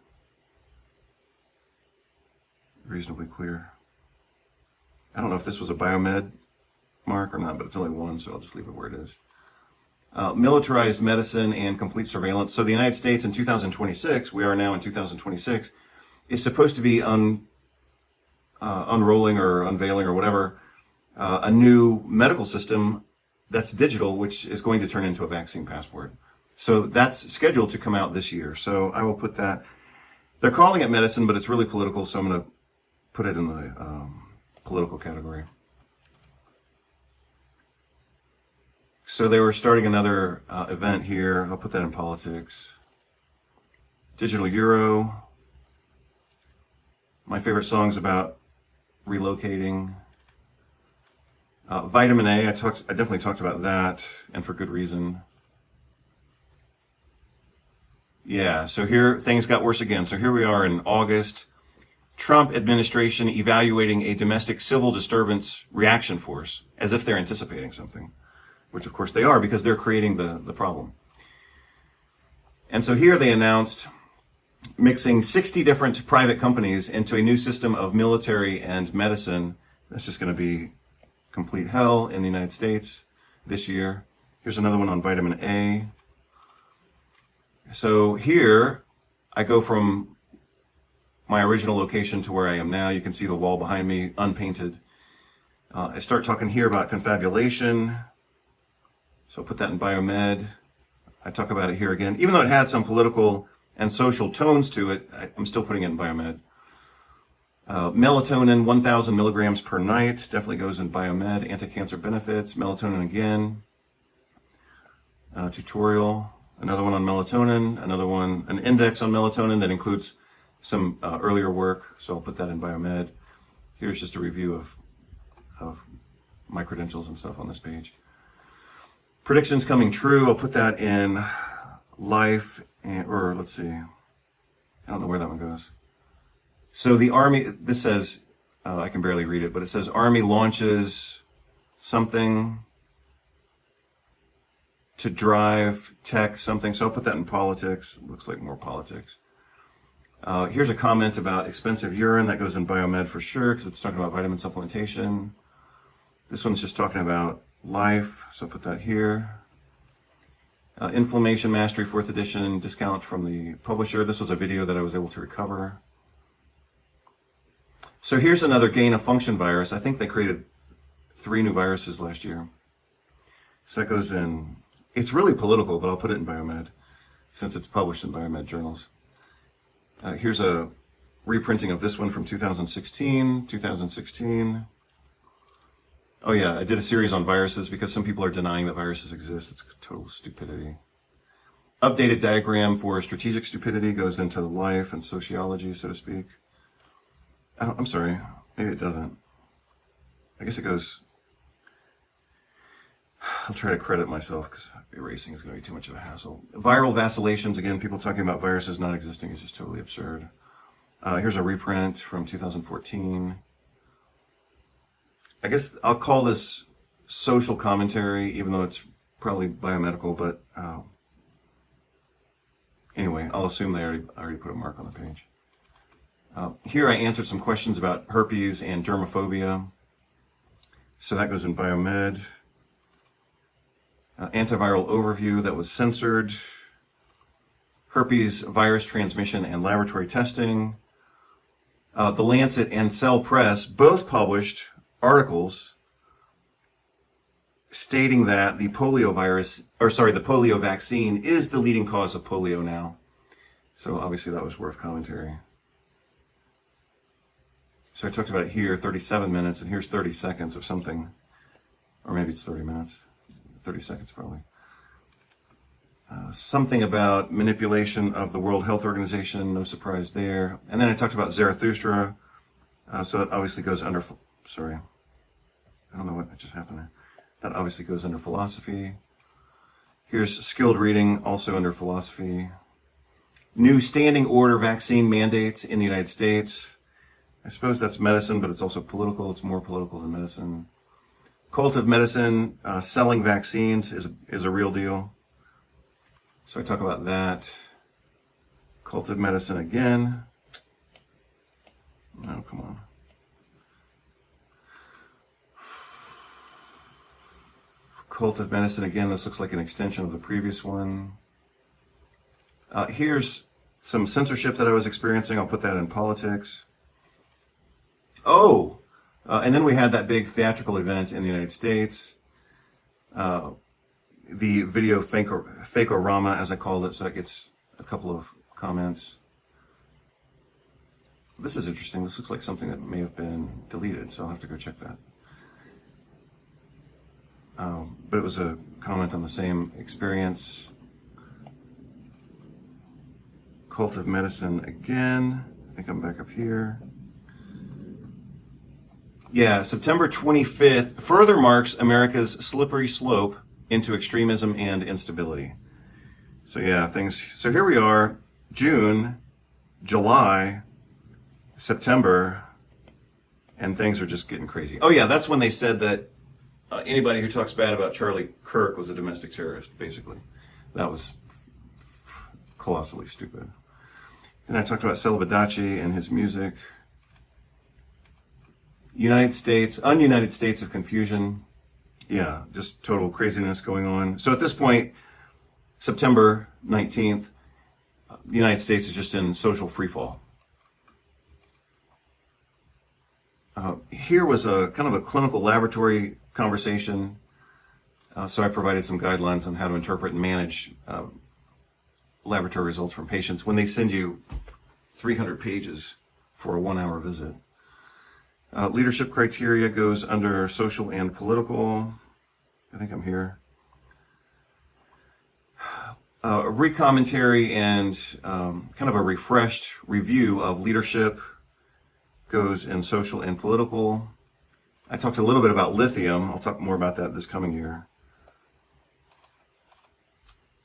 reasonably clear. I don't know if this was a biomed mark or not, but it's only one, so I'll just leave it where it is. Militarized medicine and complete surveillance. So the United States in 2026, we are now in 2026, is supposed to be unrolling or unveiling or whatever, a new medical system that's digital, which is going to turn into a vaccine passport. So that's scheduled to come out this year. So I will put that. They're calling it medicine, but it's really political, so I'm going to put it in the political category. So they were starting another event here. I'll put that in politics. Digital Euro. My favorite song's about relocating. Vitamin A, I definitely talked about that, and for good reason. Yeah, so here things got worse again. So here we are in August. Trump administration evaluating a domestic civil disturbance reaction force, as if they're anticipating something, which of course they are because they're creating the problem. And so here they announced mixing 60 different private companies into a new system of military and medicine. That's just going to be complete hell in the United States this year. Here's another one on vitamin A. So here I go from my original location to where I am now. You can see the wall behind me, unpainted. I start talking here about confabulation. So I'll put that in biomed. I talk about it here again. Even though it had some political and social tones to it, I'm still putting it in biomed. Melatonin, 1,000 milligrams per night, definitely goes in biomed. Anti-cancer benefits, melatonin again. Tutorial, another one on melatonin, another one, an index on melatonin that includes some earlier work, so I'll put that in biomed. Here's just a review of my credentials and stuff on this page. Predictions coming true, I'll put that in life, or let's see, I don't know where that one goes. So the Army, this says, I can barely read it, but it says Army launches something to drive tech something. So I'll put that in politics. Looks like more politics. Here's a comment about expensive urine. That goes in biomed for sure because it's talking about vitamin supplementation. This one's just talking about life. So I'll put that here. Inflammation Mastery 4th edition discount from the publisher. This was a video that I was able to recover. So here's another gain of function virus. I think they created 3 new viruses last year. So that goes in, it's really political, but I'll put it in biomed since it's published in biomed journals. Here's a reprinting of this one from 2016. Oh yeah, I did a series on viruses because some people are denying that viruses exist. It's total stupidity. Updated diagram for strategic stupidity goes into life and sociology, so to speak. I'm sorry, maybe it doesn't. I guess it goes... I'll try to credit myself because erasing is going to be too much of a hassle. Viral vacillations, again, people talking about viruses not existing is just totally absurd. Here's a reprint from 2014. I guess I'll call this social commentary, even though it's probably biomedical, but anyway, I'll assume they already put a mark on the page. Here I answered some questions about herpes and germophobia. So that goes in Biomed. Antiviral overview that was censored. Herpes virus transmission and laboratory testing. The Lancet and Cell Press both published articles stating that the polio vaccine is the leading cause of polio now. So obviously that was worth commentary. So I talked about it here, 37 minutes, and here's 30 seconds of something. Or maybe it's 30 minutes. 30 seconds probably. Something about manipulation of the World Health Organization, no surprise there. And then I talked about Zarathustra. So that obviously goes under, sorry. I don't know what just happened there. That obviously goes under philosophy. Here's skilled reading, also under philosophy. New standing order vaccine mandates in the United States. I suppose that's medicine, but it's also political. It's more political than medicine. Cult of medicine, selling vaccines is a real deal. So I talk about that. Cult of medicine again. No, come on. Cult of medicine again. This looks like an extension of the previous one. Here's some censorship that I was experiencing. I'll put that in politics. Oh, and then we had that big theatrical event in the United States. The video Fake-O-Rama, as I called it, so that gets a couple of comments. This is interesting. This looks like something that may have been deleted, so I'll have to go check that. But it was a comment on the same experience. Cult of medicine again. I think I'm back up here. Yeah, September 25th further marks America's slippery slope into extremism and instability. So yeah, so here we are, June, July, September, and things are just getting crazy. Oh yeah, that's when they said that anybody who talks bad about Charlie Kirk was a domestic terrorist, basically. That was colossally stupid. And I talked about Celibidache and his music. United States, un-United States of confusion. Yeah, just total craziness going on. So at this point, September 19th, the United States is just in social freefall. Here was a kind of a clinical laboratory conversation. So I provided some guidelines on how to interpret and manage laboratory results from patients when they send you 300 pages for a 1-hour visit. Leadership criteria goes under social and political. I think I'm here. A re-commentary and kind of a refreshed review of leadership goes in social and political. I talked a little bit about lithium. I'll talk more about that this coming year.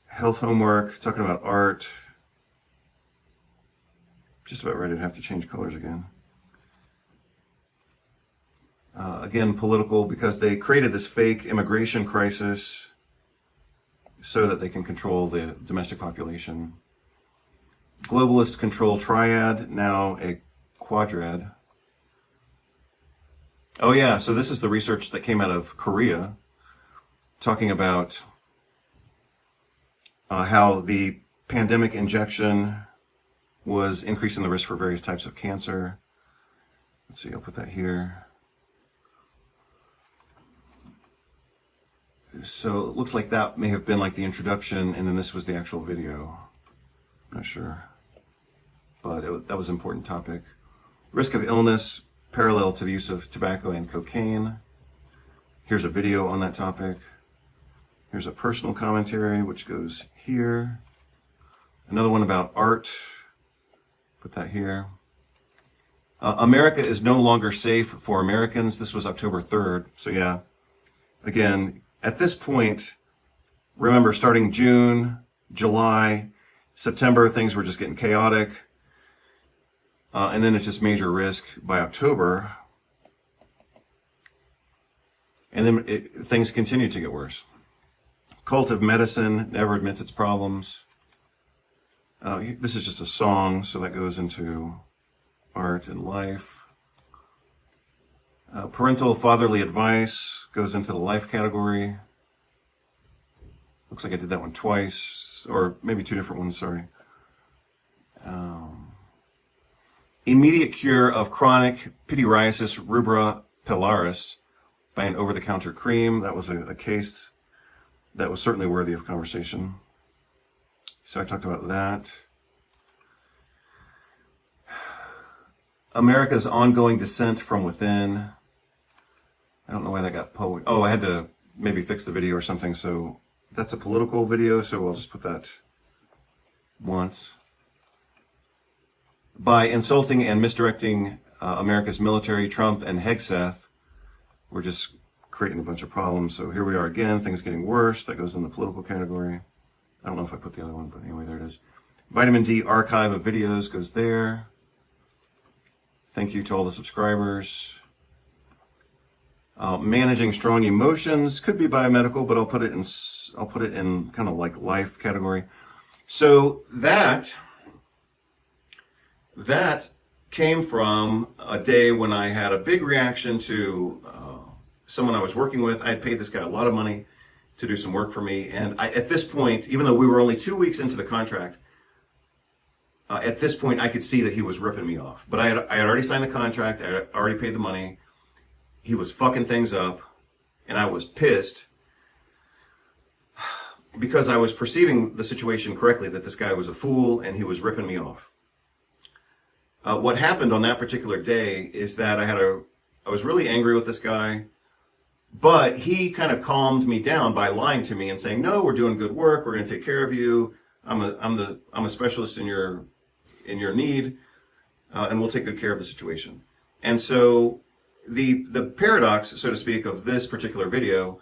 Health homework, talking about art. Just about ready to have to change colors again. Again, political, because they created this fake immigration crisis so that they can control the domestic population. Globalist control triad, now a quadrad. Oh yeah, so this is the research that came out of Korea, talking about how the pandemic injection was increasing the risk for various types of cancer. Let's see, I'll put that here. So it looks like that may have been like the introduction, and then this was the actual video. I'm not sure. but that was an important topic. Risk of illness parallel to the use of tobacco and cocaine. Here's a video on that topic. Here's a personal commentary, which goes here. Another one about art. Put that here. America is no longer safe for Americans. This was October 3rd. So yeah, again, at this point, remember, starting June, July, September, things were just getting chaotic. And then it's just major risk by October. And then things continue to get worse. Cult of Medicine never admits its problems. This is just a song, so that goes into art and life. Parental fatherly advice goes into the life category. Looks like I did that one twice, or maybe two different ones, sorry. Immediate cure of chronic pityriasis rubra pilaris by an over-the-counter cream. That was a case that was certainly worthy of conversation. So I talked about that. America's ongoing descent from within. I don't know why that got poet. Oh, I had to maybe fix the video or something. So that's a political video, so I'll just put that once. By insulting and misdirecting America's military, Trump and Hegseth, we're just creating a bunch of problems. So here we are again, things getting worse. That goes in the political category. I don't know if I put the other one, but anyway, there it is. Vitamin D archive of videos goes there. Thank you to all the subscribers. Managing strong emotions could be biomedical, but I'll put it in kind of like life category. So that came from a day when I had a big reaction to someone I was working with. I had paid this guy a lot of money to do some work for me. And at this point, even though we were only 2 weeks into the contract, at this point I could see that he was ripping me off. But I had already signed the contract. I had already paid the money. He was fucking things up. And I was pissed because I was perceiving the situation correctly, that this guy was a fool and he was ripping me off. What happened on that particular day is that I was really angry with this guy, but he kind of calmed me down by lying to me and saying, "No, we're doing good work. We're going to take care of you. I'm a specialist in your need, and we'll take good care of the situation." And so the paradox, so to speak, of this particular video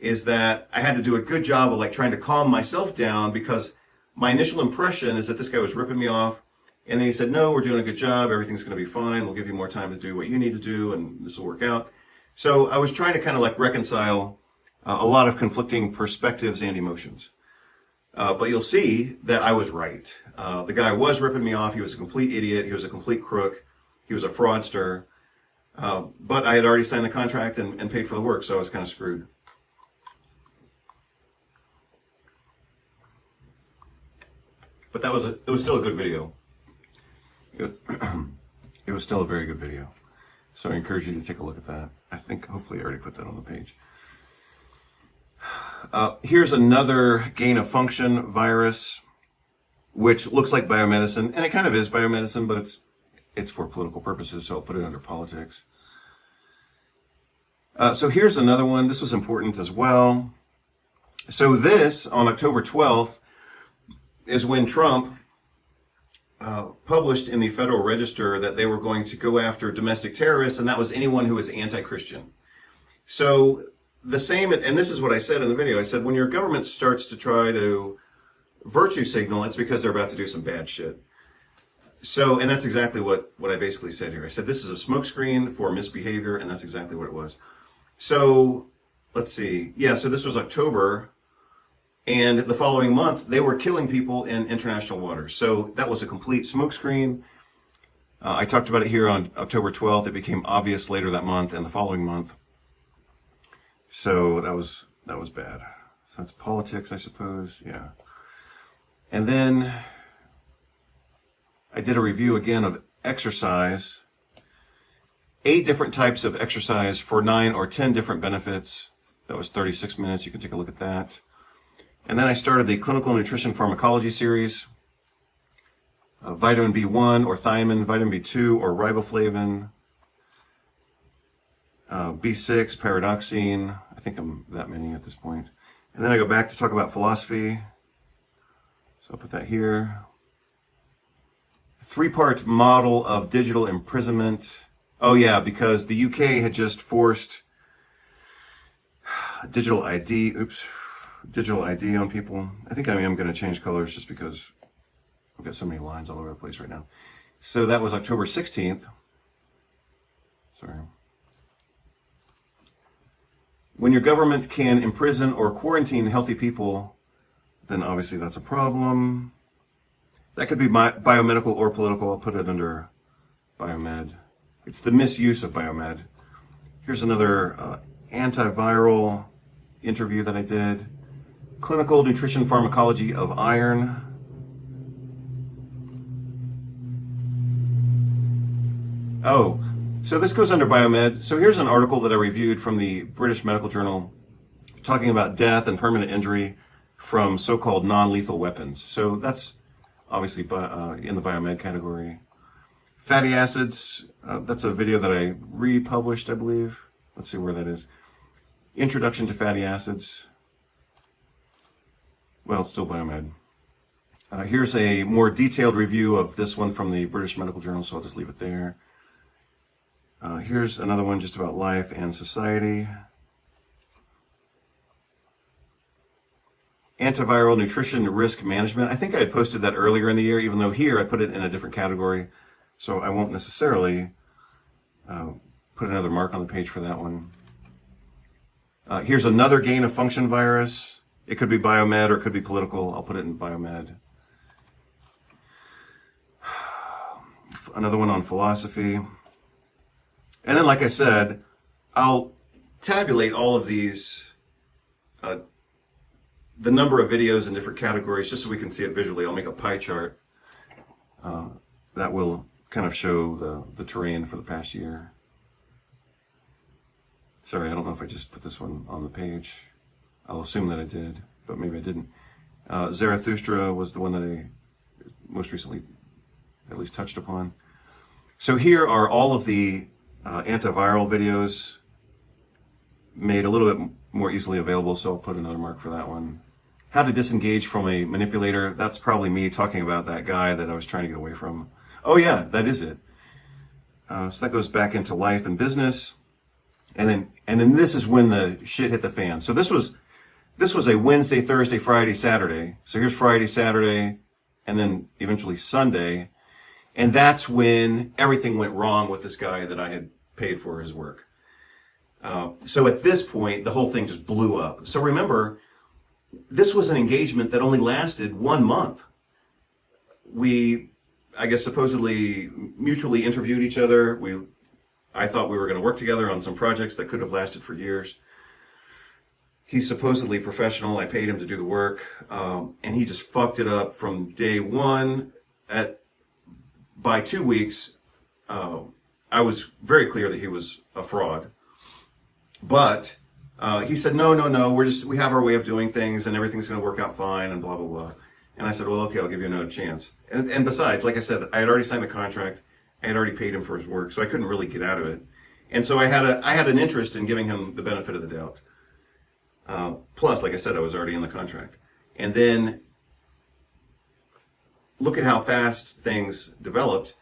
is that I had to do a good job of like trying to calm myself down, because my initial impression is that this guy was ripping me off. And then he said, "No, we're doing a good job. Everything's going to be fine. We'll give you more time to do what you need to do, and this will work out." So I was trying to kind of like reconcile a lot of conflicting perspectives and emotions. But you'll see that I was right. The guy was ripping me off. He was a complete idiot. He was a complete crook. He was a fraudster. But I had already signed the contract and paid for the work, so I was kind of screwed. But it was still a good video. It was still a very good video. So I encourage you to take a look at that. I think hopefully I already put that on the page. Here's another gain of function virus, which looks like biomedicine, and it kind of is biomedicine, but it's for political purposes, so I'll put it under politics. So here's another one. This was important as well. So this, on October 12th, is when Trump published in the Federal Register that they were going to go after domestic terrorists, and that was anyone who is anti-Christian. So the same, and this is what I said in the video, I said, when your government starts to try to virtue signal, it's because they're about to do some bad shit. So, and that's exactly what I basically said here. I said, this is a smokescreen for misbehavior, and that's exactly what it was. So, let's see. Yeah, so this was October. And the following month, they were killing people in international waters. So that was a complete smokescreen. I talked about it here on October 12th. It became obvious later that month and the following month. So that was bad. So that's politics, I suppose. Yeah. And then I did a review again of exercise. 8 different types of exercise for 9 or 10 different benefits. That was 36 minutes. You can take a look at that. And then I started the Clinical Nutrition Pharmacology series. vitamin B1 or thiamine, vitamin B2 or riboflavin, B6, pyridoxine. I think I'm that many at this point. And then I go back to talk about philosophy. So I'll put that here. 3-part model of digital imprisonment. Oh yeah, because the UK had just forced digital ID on people. I think I am going to change colors just because I've got so many lines all over the place right now. So that was October 16th. Sorry. When your government can imprison or quarantine healthy people, then obviously that's a problem. That could be biomedical or political. I'll put it under biomed. It's the misuse of biomed. Here's another antiviral interview that I did. Clinical nutrition pharmacology of iron. Oh, so this goes under biomed. So here's an article that I reviewed from the British Medical Journal talking about death and permanent injury from so-called non-lethal weapons. So that's obviously in the biomed category. Fatty acids, that's a video that I republished, I believe. Let's see where that is. Introduction to fatty acids. Well, it's still biomed. Here's a more detailed review of this one from the British Medical Journal, so I'll just leave it there. Here's another one just about life and society. Antiviral nutrition risk management. I think I had posted that earlier in the year, even though here I put it in a different category. So I won't necessarily put another mark on the page for that one. Here's another gain of function virus. It could be biomed or it could be political. I'll put it in biomed. Another one on philosophy. And then, like I said, I'll tabulate all of these, the number of videos in different categories, just so we can see it visually. I'll make a pie chart that will kind of show the terrain for the past year. Sorry, I don't know if I just put this one on the page. I'll assume that I did, but maybe I didn't. Zarathustra was the one that I most recently at least touched upon. So here are all of the antiviral videos made a little bit more easily available, so I'll put another mark for that one. How to disengage from a manipulator. That's probably me talking about that guy that I was trying to get away from. Oh yeah, that is it. So that goes back into life and business. And then this is when the shit hit the fan. So this was a Wednesday, Thursday, Friday, Saturday. So here's Friday, Saturday, and then eventually Sunday. And that's when everything went wrong with this guy that I had paid for his work. So at this point, the whole thing just blew up. So remember, this was an engagement that only lasted 1 month. We, I guess, supposedly mutually interviewed each other. I thought we were going to work together on some projects that could have lasted for years. He's supposedly professional. I paid him to do the work. And he just fucked it up from day one. By 2 weeks, I was very clear that he was a fraud. But he said, no, we have our way of doing things and everything's going to work out fine and blah, blah, blah. And I said, well, okay, I'll give you another chance. And besides, like I said, I had already signed the contract. I had already paid him for his work, so I couldn't really get out of it. And so I had an interest in giving him the benefit of the doubt. Plus, like I said, I was already in the contract. And then look at how fast things developed.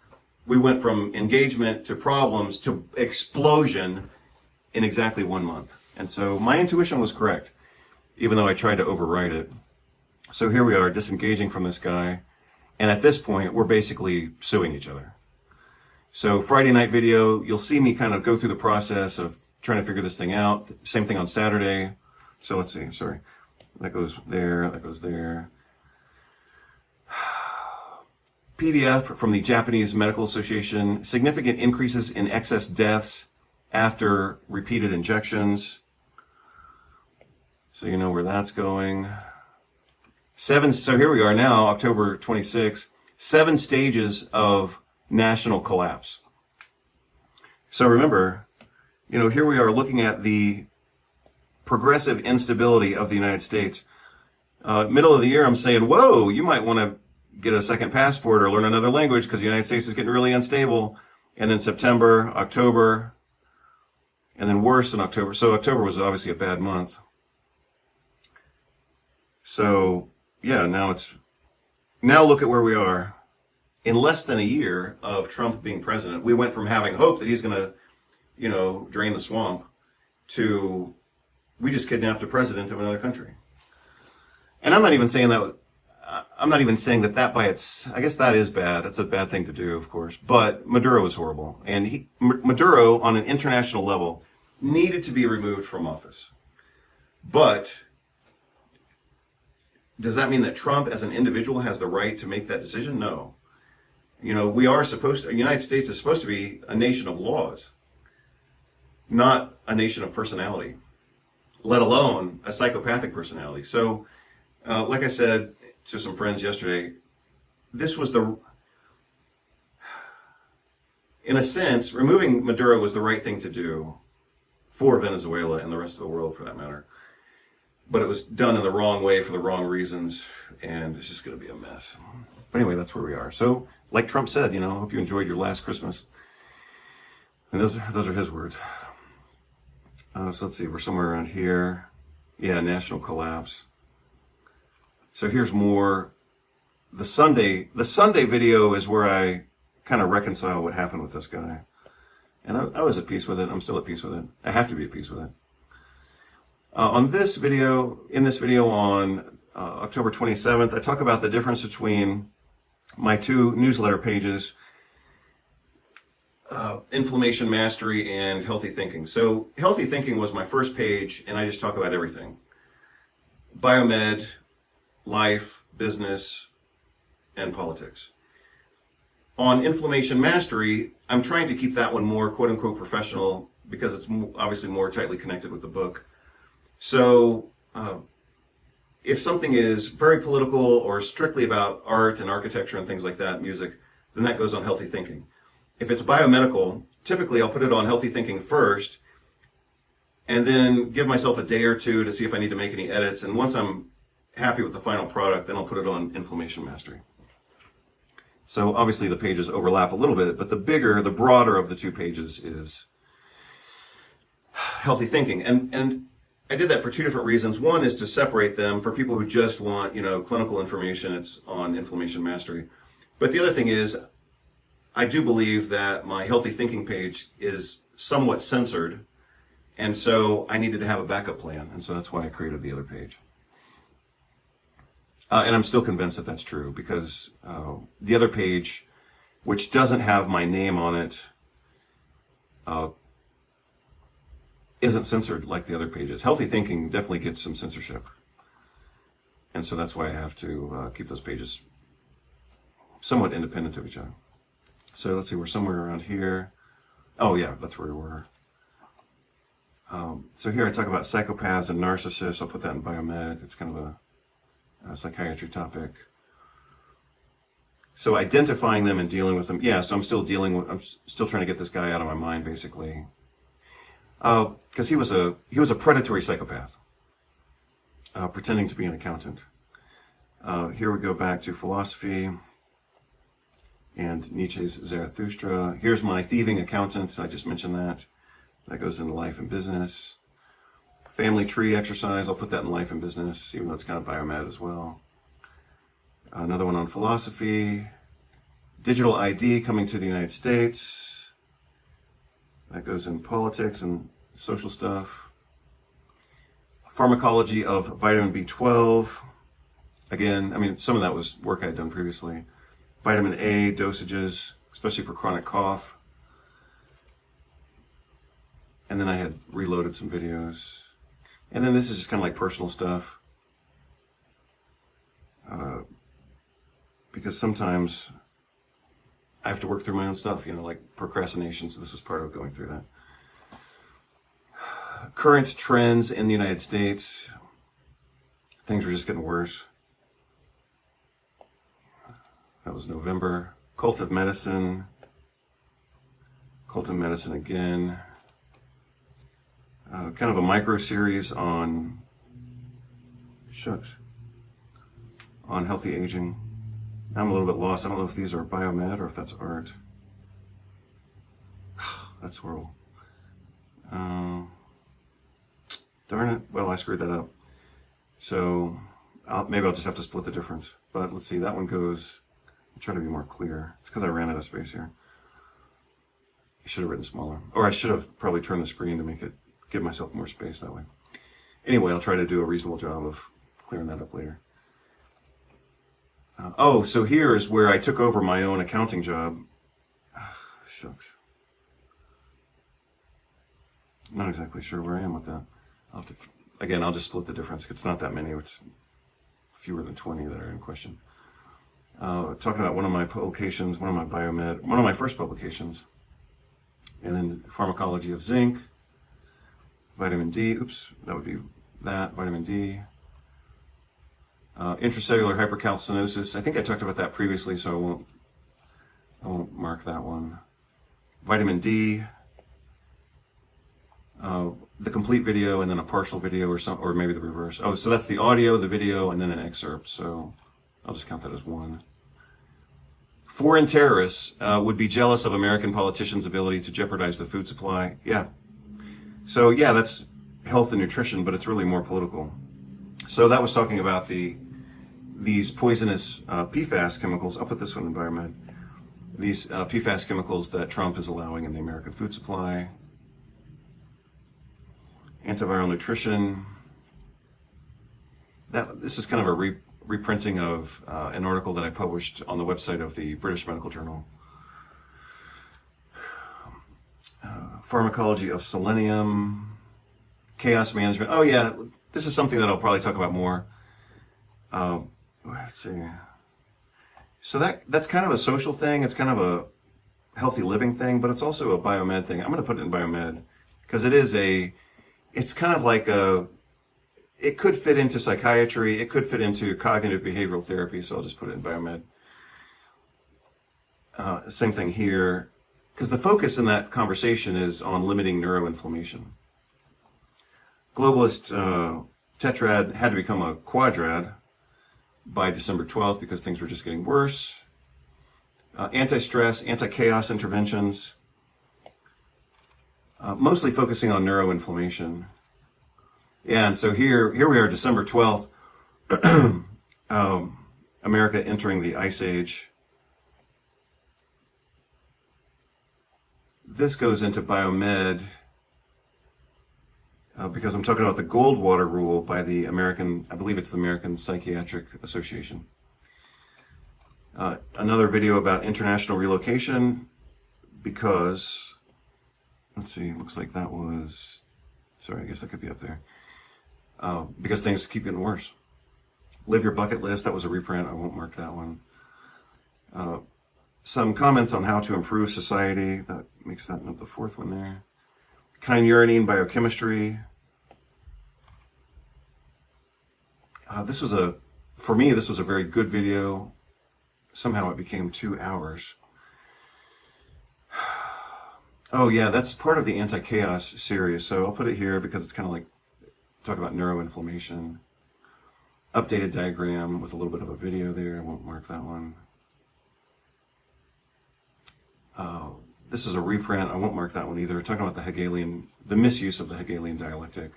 We went from engagement to problems to explosion in exactly 1 month. And so my intuition was correct, even though I tried to override it. So here we are, disengaging from this guy. And at this point, we're basically suing each other. So Friday night video, you'll see me kind of go through the process of trying to figure this thing out. Same thing on Saturday. So let's see, sorry. That goes there, that goes there. PDF from the Japanese Medical Association, significant increases in excess deaths after repeated injections. So you know where that's going. So here we are now, October 26th, 7 stages of national collapse. So remember, here we are looking at the progressive instability of the United States. Middle of the year, I'm saying, whoa, you might want to get a second passport or learn another language because the United States is getting really unstable. And then September, October, and then worse in October. So October was obviously a bad month. So yeah, now look at where we are. In less than a year of Trump being president, we went from having hope that he's going to, drain the swamp to we just kidnapped the president of another country. And I'm not even saying that. I'm not even saying that by its. I guess that is bad. It's a bad thing to do, of course. But Maduro was horrible, and Maduro, on an international level, needed to be removed from office. But does that mean that Trump, as an individual, has the right to make that decision? No. We are the United States is supposed to be a nation of laws, not a nation of personality, let alone a psychopathic personality. So, like I said to some friends yesterday, in a sense, removing Maduro was the right thing to do for Venezuela and the rest of the world, for that matter. But it was done in the wrong way for the wrong reasons, and it's just going to be a mess. But anyway, that's where we are. So, like Trump said, I hope you enjoyed your last Christmas. And those are his words. So let's see, we're somewhere around here. Yeah, national collapse. So here's more. The Sunday video is where I kind of reconcile what happened with this guy. And I was at peace with it. I'm still at peace with it. I have to be at peace with it. In this video on October 27th, I talk about the difference between my two newsletter pages, Inflammation Mastery and Healthy Thinking. So Healthy Thinking was my first page, and I just talk about everything. Biomed, life, business, and politics. On Inflammation Mastery, I'm trying to keep that one more quote-unquote professional because it's obviously more tightly connected with the book. So if something is very political or strictly about art and architecture and things like that, music, then that goes on Healthy Thinking. If it's biomedical, typically I'll put it on Healthy Thinking first and then give myself a day or two to see if I need to make any edits. And once I'm happy with the final product, then I'll put it on Inflammation Mastery. So obviously the pages overlap a little bit, but the broader of the two pages is Healthy Thinking. And I did that for two different reasons. One is to separate them for people who just want, clinical information. It's on Inflammation Mastery. But the other thing is, I do believe that my Healthy Thinking page is somewhat censored, and so I needed to have a backup plan, and so that's why I created the other page. And I'm still convinced that that's true, because the other page, which doesn't have my name on it, isn't censored like the other pages. Healthy Thinking definitely gets some censorship. And so that's why I have to keep those pages somewhat independent of each other. So let's see, we're somewhere around here. Oh yeah, that's where we were. So here I talk about psychopaths and narcissists. I'll put that in biomed. It's kind of a psychiatry topic. So identifying them and dealing with them. Yeah, so I'm still trying to get this guy out of my mind, basically. Because he was a predatory psychopath, pretending to be an accountant. Here we go back to philosophy and Nietzsche's Zarathustra. Here's my thieving accountant. I just mentioned that. That goes into life and business. Family tree exercise. I'll put that in life and business, even though it's kind of biomed as well. Another one on philosophy. Digital ID coming to the United States. That goes in politics and social stuff. Pharmacology of vitamin B12. Again, some of that was work I had done previously. Vitamin A dosages, especially for chronic cough. And then I had reloaded some videos. And then this is just kind of like personal stuff. Because sometimes I have to work through my own stuff, like procrastination, so this was part of going through that. Current trends in the United States. Things were just getting worse. That was November. Cult of Medicine. Cult of Medicine again. Kind of a micro series on healthy aging. I'm a little bit lost. I don't know if these are biomed or if that's art. That's horrible. Darn it. Well, I screwed that up. So maybe I'll just have to split the difference. But let's see. That one goes... I'll try to be more clear. It's because I ran out of space here. I should have written smaller. Or I should have probably turned the screen to give myself more space that way. Anyway, I'll try to do a reasonable job of clearing that up later. So here is where I took over my own accounting job. Shucks. Not exactly sure where I am with that. I'll just split the difference. It's not that many. It's fewer than 20 that are in question. Talking about one of my publications, one of my first publications, and then pharmacology of zinc, vitamin D. Oops, that would be that, vitamin D. Intracellular hypercalcinosis. I think I talked about that previously, so I won't mark that one. Vitamin D. The complete video and then a partial video or maybe the reverse. Oh, so that's the audio, the video, and then an excerpt. So I'll just count that as one. Foreign terrorists would be jealous of American politicians' ability to jeopardize the food supply. Yeah. So yeah, that's health and nutrition, but it's really more political. So that was talking about these poisonous PFAS chemicals. I'll put this one in biomed. These PFAS chemicals that Trump is allowing in the American food supply. Antiviral nutrition. This is kind of a reprinting of an article that I published on the website of the British Medical Journal. Pharmacology of selenium. Chaos management. Oh yeah, this is something that I'll probably talk about more. Let's see. So that's kind of a social thing. It's kind of a healthy living thing, but it's also a biomed thing. I'm going to put it in biomed because it's kind of like it could fit into psychiatry. It could fit into cognitive behavioral therapy. So I'll just put it in biomed. Same thing here, because the focus in that conversation is on limiting neuroinflammation. Globalist tetrad had to become a quadrad by December 12th because things were just getting worse. Anti-stress, anti-chaos interventions, mostly focusing on neuroinflammation. Yeah, and so here we are, December 12th, America entering the Ice Age. This goes into biomed because I'm talking about the Goldwater Rule by the I believe it's the American Psychiatric Association. Another video about international relocation because, let's see, looks like that was, sorry, I guess that could be up there. Because things keep getting worse. Live your bucket list, that was a reprint, I won't mark that one. Some comments on how to improve society, that makes that the fourth one there. Kynurenine biochemistry. For me, this was a very good video. Somehow it became 2 hours. Oh yeah, that's part of the anti-chaos series, so I'll put it here because it's kind of like talk about neuroinflammation. Updated diagram with a little bit of a video there. I won't mark that one. This is a reprint. I won't mark that one either. Talking about the misuse of the Hegelian dialectic.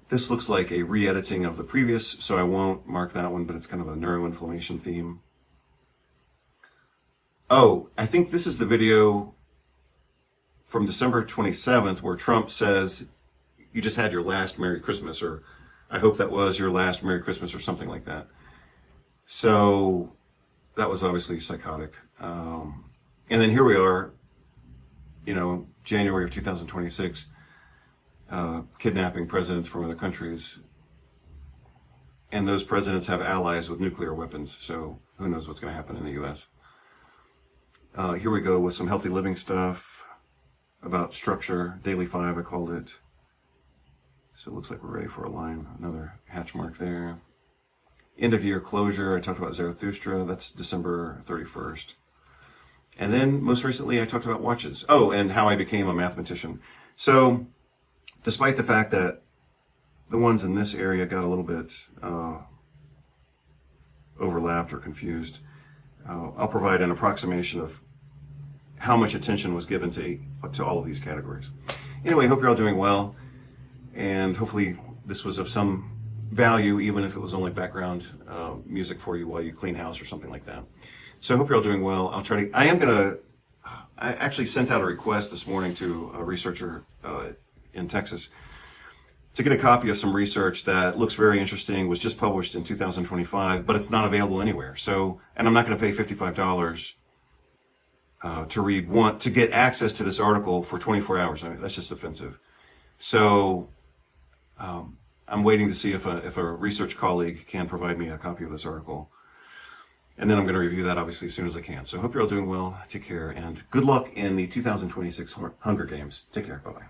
This looks like a re-editing of the previous, so I won't mark that one, but it's kind of a neuroinflammation theme. Oh, I think this is the video from December 27th where Trump says, you just had your last Merry Christmas, or I hope that was your last Merry Christmas, or something like that. So that was obviously psychotic. And then here we are, January of 2026, kidnapping presidents from other countries. And those presidents have allies with nuclear weapons, so who knows what's going to happen in the U.S. Here we go with some healthy living stuff about structure. Daily 5, I called it. So it looks like we're ready for a line. Another hatch mark there. End of year closure. I talked about Zarathustra. That's December 31st. And then most recently, I talked about watches. Oh, and how I became a mathematician. So despite the fact that the ones in this area got a little bit overlapped or confused. I'll provide an approximation of how much attention was given to all of these categories. Anyway, hope you're all doing well, and hopefully this was of some value, even if it was only background music for you while you clean house or something like that. So I hope you're all doing well. I actually sent out a request this morning to a researcher in Texas to get a copy of some research that looks very interesting, was just published in 2025, but it's not available anywhere. So, and I'm not going to pay $55 to get access to this article for 24 hours. I mean, that's just offensive. So, I'm waiting to see if a research colleague can provide me a copy of this article. And then I'm going to review that obviously as soon as I can. So I hope you're all doing well. Take care and good luck in the 2026 Hunger Games. Take care. Bye-bye.